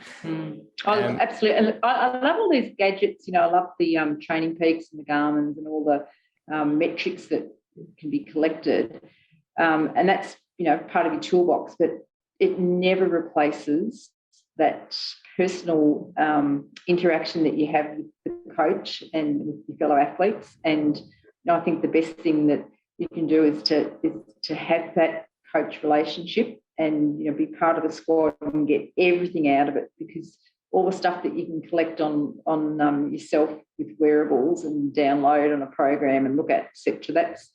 Absolutely. And I love all these gadgets. I love the training peaks and the Garmins and all the metrics that can be collected. And that's, part of your toolbox, but it never replaces that personal interaction that you have with the coach and with your fellow athletes. And I think the best thing that you can do is to have that coach relationship and be part of a squad and get everything out of it, because all the stuff that you can collect on yourself with wearables and download on a program and look at, etc., that's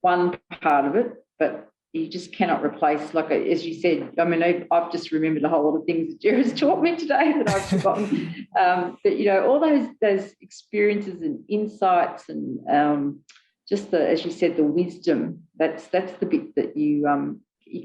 one part of it, but you just cannot replace, like as you said. I mean, I've just remembered a whole lot of things that Gerard's taught me today that I've forgotten. But all those experiences and insights and just as you said, the wisdom. That's the bit that you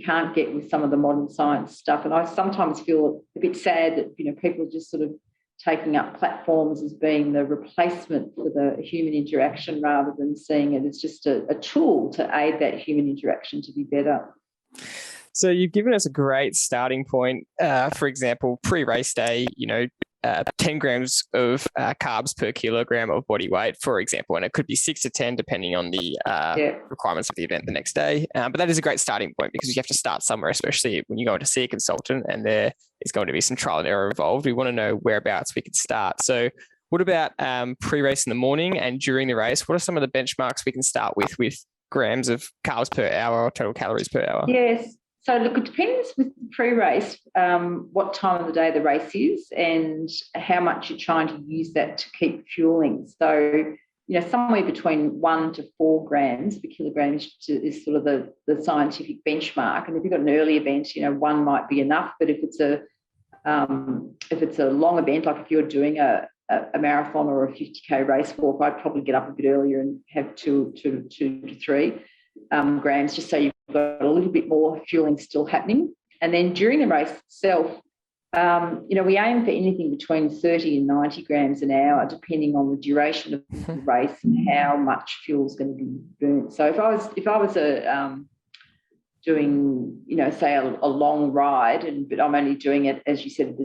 can't get with some of the modern science stuff. And I sometimes feel a bit sad that people are just sort of taking up platforms as being the replacement for the human interaction, rather than seeing it as just a tool to aid that human interaction to be better. So you've given us a great starting point. For example, pre-race day, 10 grams of carbs per kilogram of body weight, for example, and it could be 6 to 10 depending on the requirements of the event the next day. But that is a great starting point, because you have to start somewhere, especially when you go to see a consultant and there is going to be some trial and error involved. We want to know whereabouts we can start. So what about pre-race in the morning and during the race? What are some of the benchmarks we can start with grams of carbs per hour or total calories per hour? Yes. So look, it depends with the pre-race, what time of the day the race is and how much you're trying to use that to keep fueling. So, somewhere between 1 to 4 grams per kilogram is sort of the scientific benchmark. And if you've got an early event, 1 might be enough. But if it's a long event, like if you're doing a marathon or a 50K race walk, I'd probably get up a bit earlier and have 2 to 3 grams, just so you've got a little bit more fueling still happening. And then during the race itself, we aim for anything between 30 and 90 grams an hour, depending on the duration of the race and how much fuel is going to be burnt. So if I was doing, say a long ride, but I'm only doing it, as you said, the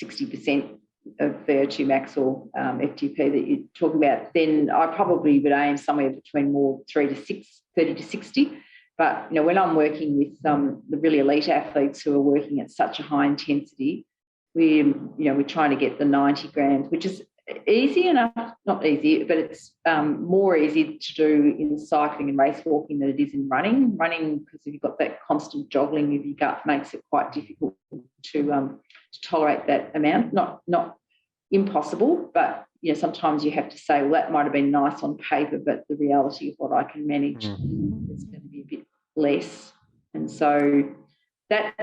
60% of VO2 max or FTP that you're talking about, then I probably would aim somewhere between more 30 to 60. But, when I'm working with the really elite athletes who are working at such a high intensity, we're trying to get the 90 grams, which is easy enough, not easy, but it's more easy to do in cycling and race walking than it is in running. Running, because if you've got that constant joggling of your gut, makes it quite difficult to tolerate that amount. Not impossible, but sometimes you have to say, well, that might have been nice on paper, but the reality of what I can manage is going to be a bit less. And so that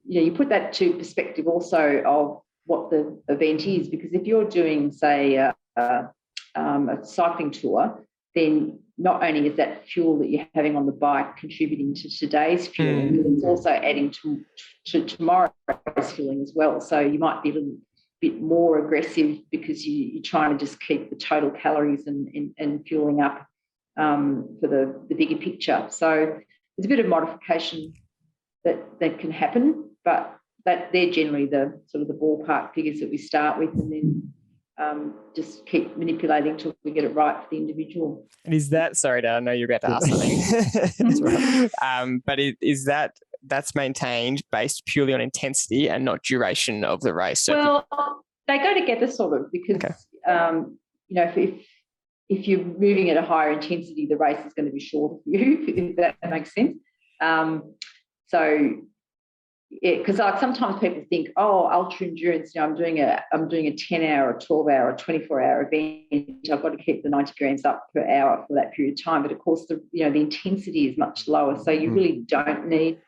you put that to perspective also of what the event is, because if you're doing, say, a cycling tour, then not only is that fuel that you're having on the bike contributing to today's fueling, but it's also adding to tomorrow's fueling as well. So you might be a little bit more aggressive because you're trying to just keep the total calories and fueling up for the bigger picture. So there's a bit of modification that can happen, but they're generally the sort of the ballpark figures that we start with, and then just keep manipulating till we get it right for the individual. And is that, sorry, Dad, I know you're about to ask something. That's right. But is that's maintained based purely on intensity and not duration of the race? So they go together sort of, because if you're moving at a higher intensity, the race is going to be shorter for you, if that makes sense. Because sometimes people think, ultra endurance, I'm doing a 10-hour, 12-hour, 24-hour event, I've got to keep the 90 grams up per hour for that period of time. But of course, the intensity is much lower, so you really don't need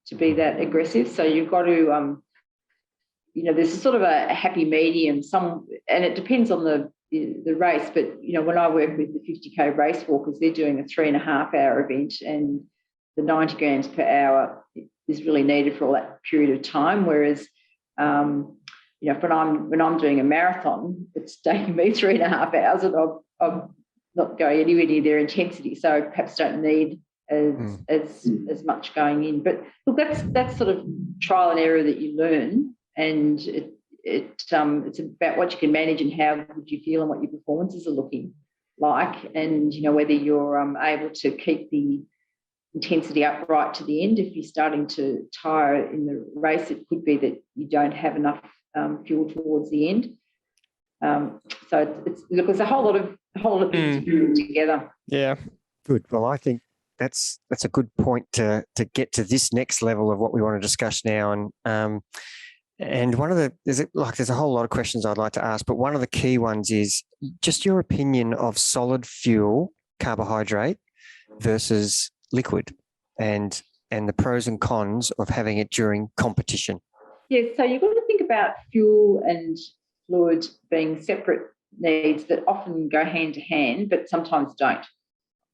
to be that aggressive. So you've got to, there's a sort of a happy medium. And it depends on the race. But when I work with the 50K race walkers, they're doing a 3.5-hour event, and the 90 grams per hour is really needed for all that period of time. Whereas, when I'm doing a marathon, it's taking me 3.5 hours, and I'm not going anywhere near their intensity, so perhaps don't need as much going in. But look, that's sort of trial and error that you learn, and it's about what you can manage and how good you feel and what your performances are looking like, and whether you're able to keep the intensity up right to the end. If you're starting to tire in the race, it could be that you don't have enough fuel towards the end. So there's a whole lot of things to put together. Yeah. Good. Well, I think that's a good point to get to this next level of what we want to discuss now. And one of there's a whole lot of questions I'd like to ask, but one of the key ones is just your opinion of solid fuel carbohydrate versus liquid, and the pros and cons of having it during competition. Yeah, so you've got to think about fuel and fluid being separate needs that often go hand to hand, but sometimes don't.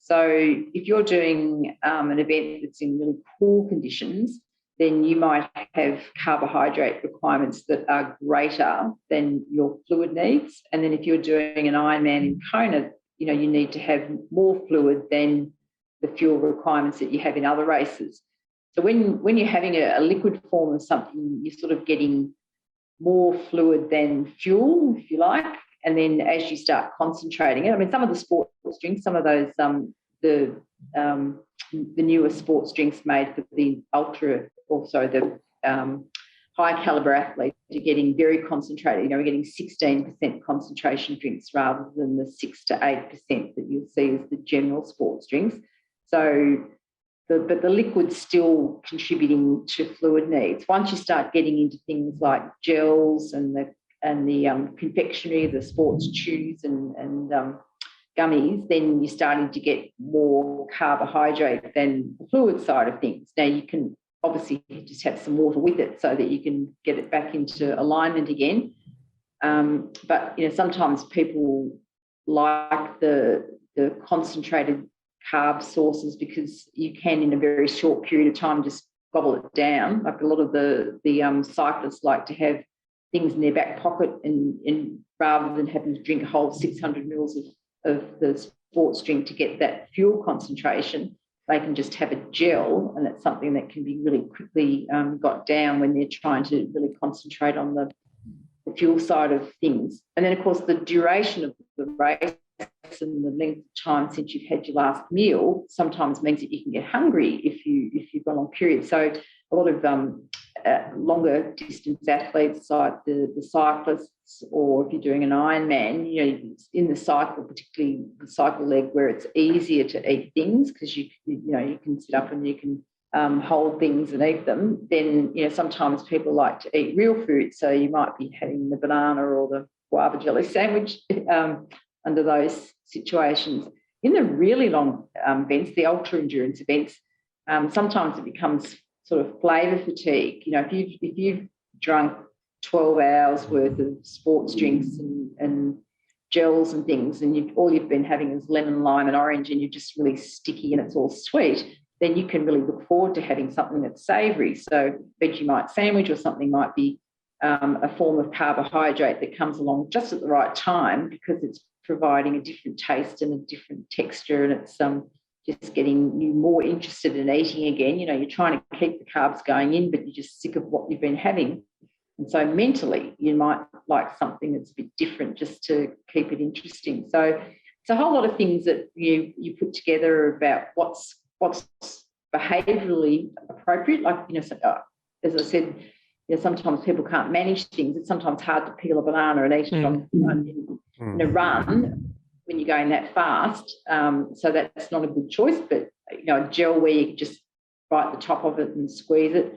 So if you're doing an event that's in really cool conditions, then you might have carbohydrate requirements that are greater than your fluid needs. And then if you're doing an Ironman in Kona, you need to have more fluid than the fuel requirements that you have in other races. So when you're having a liquid form of something, you're sort of getting more fluid than fuel, if you like. And then as you start concentrating it, I mean, some of the sports drinks, some of those, the newer sports drinks made for the high caliber athletes are getting very concentrated. We're getting 16% concentration drinks rather than the 6 to 8% that you'll see as the general sports drinks. So, but the liquid's still contributing to fluid needs. Once you start getting into things like gels and the confectionery, the sports chews and gummies, then you're starting to get more carbohydrate than the fluid side of things. Now, you can obviously just have some water with it so that you can get it back into alignment again. But sometimes people like the concentrated carb sources because you can, in a very short period of time, just gobble it down. Like a lot of the cyclists like to have things in their back pocket, and rather than having to drink a whole 600 mils of the sports drink to get that fuel concentration, they can just have a gel, and it's something that can be really quickly got down when they're trying to really concentrate on the fuel side of things. And then, of course, the duration of the race and the length of time since you've had your last meal sometimes means that you can get hungry if you've got a long period. So a lot of longer distance athletes, like the cyclists, or if you're doing an Ironman, in the cycle, particularly the cycle leg, where it's easier to eat things because you can sit up and you can hold things and eat them. Then sometimes people like to eat real food, so you might be having the banana or the guava jelly sandwich under those situations. In the really long events, the ultra endurance events, sometimes it becomes sort of flavour fatigue. If you've drunk 12 hours worth of sports drinks and gels and things, and all you've been having is lemon, lime and orange, and you're just really sticky and it's all sweet, then you can really look forward to having something that's savoury. So Vegemite sandwich or something might be a form of carbohydrate that comes along just at the right time, because it's providing a different taste and a different texture, and it's just getting you more interested in eating again. You're trying to keep the carbs going in, but you're just sick of what you've been having. And so mentally, you might like something that's a bit different just to keep it interesting. So it's a whole lot of things that you put together about what's behaviourally appropriate. Like, as I said, sometimes people can't manage things. It's sometimes hard to peel a banana and eat it on a run when you're going that fast. So that's not a good choice. But, a gel where you just bite the top of it and squeeze it,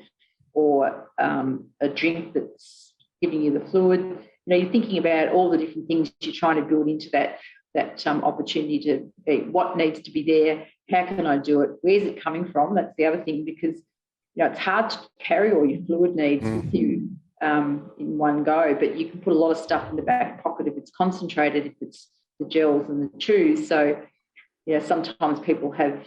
or a drink that's giving you the fluid. You're thinking about all the different things you're trying to build into that opportunity to eat. What needs to be there? How can I do it? Where's it coming from? That's the other thing, because it's hard to carry all your fluid needs with you in one go, but you can put a lot of stuff in the back pocket if it's concentrated, if it's the gels and the chews. So, sometimes people have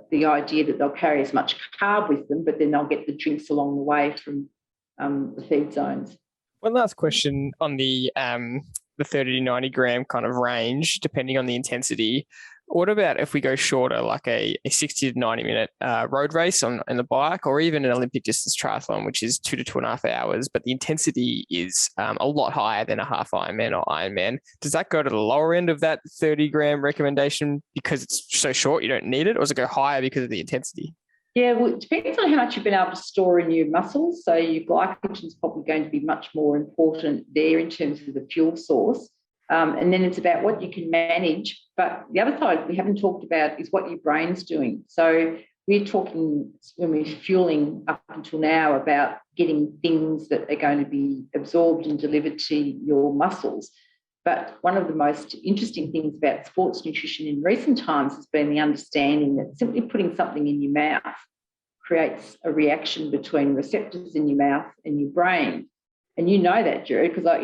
the idea that they'll carry as much carb with them, but then they'll get the drinks along the way from the feed zones. One last question on the 30 to 90 gram kind of range, depending on the intensity. What about if we go shorter, like a 60 to 90 minute road race on the bike, or even an Olympic distance triathlon, which is 2 to 2.5 hours, but the intensity is a lot higher than a half Ironman or Ironman? Does that go to the lower end of that 30 gram recommendation because it's so short you don't need it, or does it go higher because of the intensity? Yeah, well, it depends on how much you've been able to store in your muscles. So your glycogen is probably going to be much more important there in terms of the fuel source. And then it's about what you can manage. But the other side we haven't talked about is what your brain's doing. So we're talking, when we're fueling up until now, about getting things that are going to be absorbed and delivered to your muscles. But one of the most interesting things about sports nutrition in recent times has been the understanding that simply putting something in your mouth creates a reaction between receptors in your mouth and your brain. And you know that, Jared, because,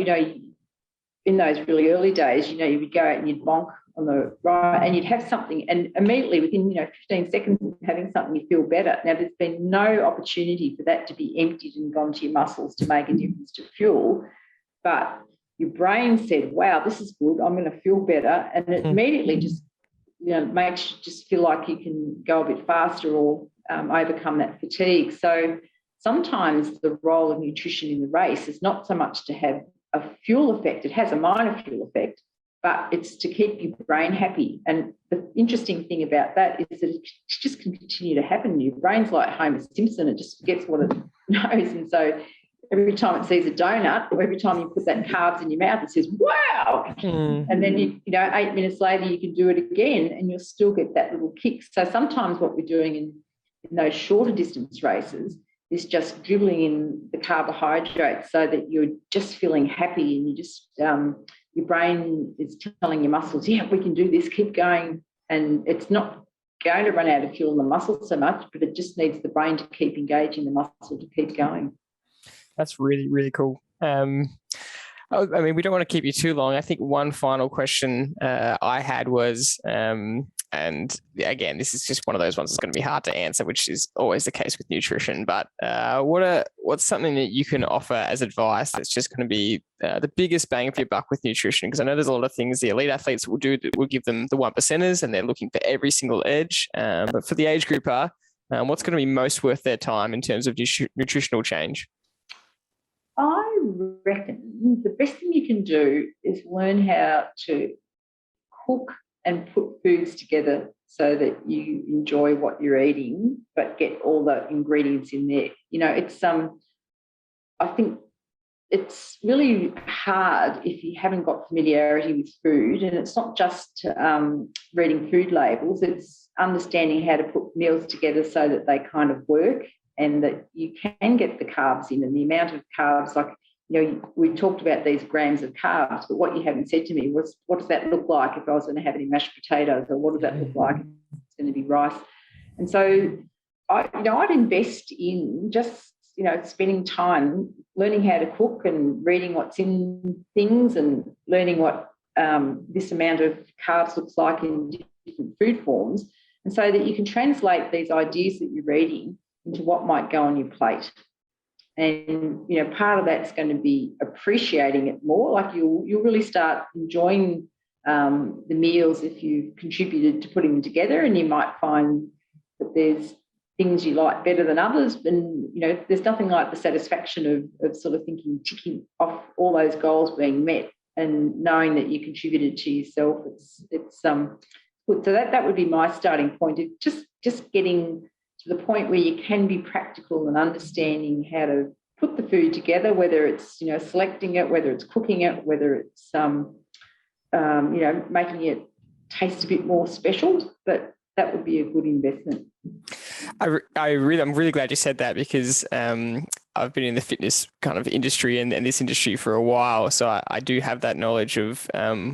in those really early days, you would go out and you'd bonk on the right and you'd have something, and immediately within 15 seconds of having something, you feel better. Now, there's been no opportunity for that to be emptied and gone to your muscles to make a difference to fuel, but your brain said, wow, this is good, I'm going to feel better, and it immediately just makes you just feel like you can go a bit faster or overcome that fatigue. So sometimes the role of nutrition in the race is not so much to have a fuel effect. It has a minor fuel effect, but it's to keep your brain happy. And the interesting thing about that is that it just can continue to happen. Your brain's like Homer Simpson, it just forgets what it knows. And so every time it sees a donut, or every time you put that carbs in your mouth, it says, wow. And then, 8 minutes later, you can do it again and you'll still get that little kick. So sometimes what we're doing in those shorter distance races is just dribbling in the carbohydrates so that you're just feeling happy, and you just your brain is telling your muscles, yeah, we can do this, keep going. And it's not going to run out of fuel in the muscle so much, but it just needs the brain to keep engaging the muscle to keep going. That's really, really cool. We don't want to keep you too long. I think one final question I had was, and again, this is just one of those ones that's going to be hard to answer, which is always the case with nutrition. But what's something that you can offer as advice that's just going to be the biggest bang for your buck with nutrition? Because I know there's a lot of things the elite athletes will do that will give them the 1%ers, and they're looking for every single edge. But for the age grouper, what's going to be most worth their time in terms of nutritional change? I reckon the best thing you can do is learn how to cook and put foods together so that you enjoy what you're eating, but get all the ingredients in there. I think it's really hard if you haven't got familiarity with food, and it's not just reading food labels, it's understanding how to put meals together so that they kind of work and that you can get the carbs in, and the amount of carbs, we talked about these grams of carbs, but what you haven't said to me was, what does that look like if I was going to have any mashed potatoes, or what does that look like if it's going to be rice? And so I'd invest in just, spending time learning how to cook and reading what's in things and learning what this amount of carbs looks like in different food forms, and so that you can translate these ideas that you're reading into what might go on your plate. And, part of that's going to be appreciating it more. Like you'll really start enjoying the meals if you've contributed to putting them together, and you might find that there's things you like better than others. And, there's nothing like the satisfaction of sort of ticking off all those goals being met and knowing that you contributed to yourself. It's good. So that would be my starting point, of just getting to the point where you can be practical and understanding how to put the food together, whether it's, selecting it, whether it's cooking it, whether it's, making it taste a bit more special. But that would be a good investment. I'm really glad you said that, because I've been in the fitness kind of industry and this industry for a while. So I do have that knowledge of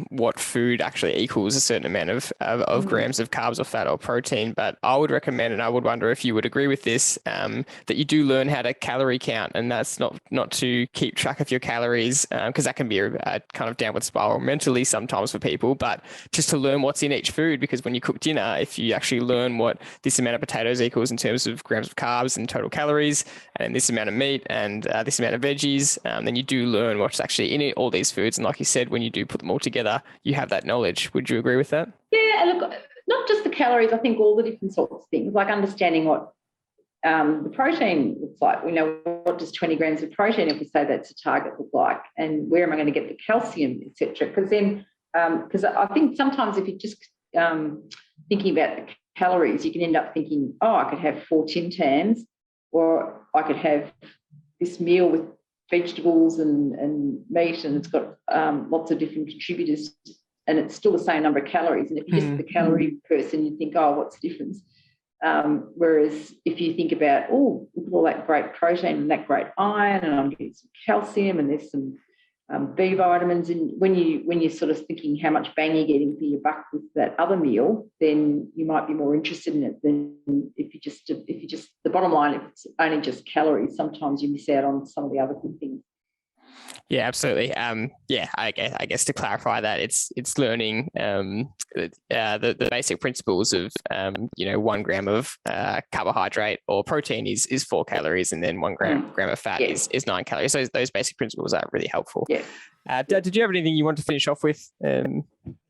what food actually equals a certain amount of grams of carbs or fat or protein. But I would recommend, and I would wonder if you would agree with this, that you do learn how to calorie count. And that's not to keep track of your calories, because that can be a kind of downward spiral mentally sometimes for people, but just to learn what's in each food. Because when you cook dinner, if you actually learn what this amount of potatoes equals in terms of grams of carbs and total calories, and this amount of meat and this amount of veggies, then you do learn what's actually in all these foods. And like you said, when you do put them all together, you have that knowledge. Would you agree with that? Yeah, look, not just the calories, I think all the different sorts of things, like understanding what the protein looks like. We know, what does 20 grams of protein, if we say that's a target, look like, and where am I going to get the calcium, etc. Because then, because I think sometimes if you're just thinking about the calories, you can end up thinking, I could have 4 Tim Tams, or I could have this meal with vegetables and meat, and it's got lots of different contributors, and it's still the same number of calories. And if you're just the calorie person, you think, oh, what's the difference? Whereas if you think about, oh, look at all that great protein and that great iron, and I'm getting some calcium, and there's some B vitamins, and when you're sort of thinking how much bang you're getting for your buck with that other meal, then you might be more interested in it than if you just the bottom line, if it's only just calories, sometimes you miss out on some of the other good things. Yeah, absolutely. I guess to clarify that, it's learning the basic principles of 1 gram of carbohydrate or protein is 4 calories, and then 1 gram of fat is 9 calories. So those basic principles are really helpful. Yeah. Did you have anything you want to finish off with?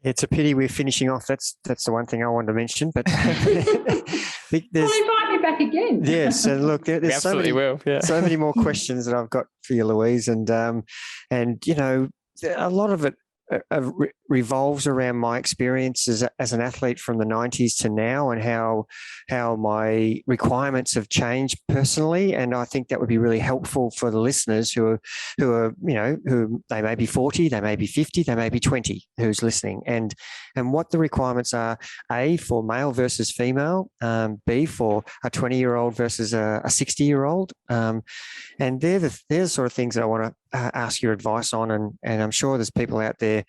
It's a pity we're finishing off. That's the one thing I wanted to mention. But well, invite me back again. Yes, and look, there's so many more questions that I've got for you, Louise, and a lot of it revolves around my experiences as an athlete from the 90s to now, and how my requirements have changed personally. And I think that would be really helpful for the listeners who they may be 40, they may be 50, they may be 20 who's listening, and what the requirements are, A, for male versus female, B, for a 20-year-old versus a 60-year-old. And they're the sort of things that I want to ask your advice on, and I'm sure there's people out there,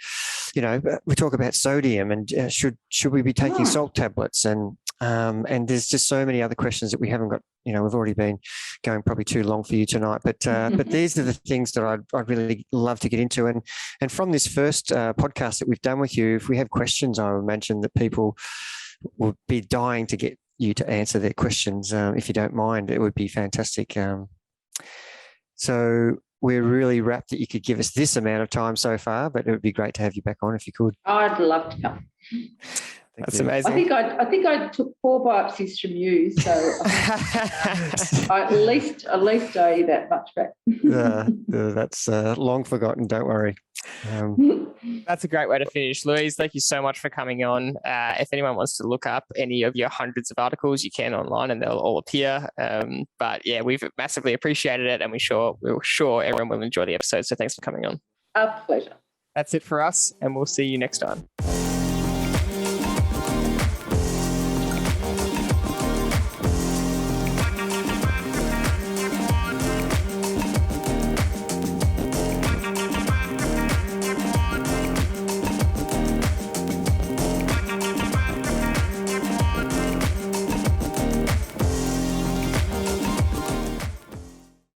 we talk about sodium, and should we be taking salt tablets, and there's just so many other questions that we haven't got. We've already been going probably too long for you tonight, but these are the things that I'd really love to get into, and from this first podcast that we've done with you, if we have questions, I imagine that people would be dying to get you to answer their questions. If you don't mind, it would be fantastic. So we're really rapt that you could give us this amount of time so far, but it would be great to have you back on if you could. I'd love to come. That's amazing. I think I took 4 biopsies from you, so I at least owe you that much back. That's long forgotten. Don't worry. That's a great way to finish. Louise, thank you so much for coming on. If anyone wants to look up any of your hundreds of articles, you can online, and they'll all appear. But yeah, we've massively appreciated it, and we're sure everyone will enjoy the episode. So thanks for coming on. A pleasure. That's it for us, and we'll see you next time.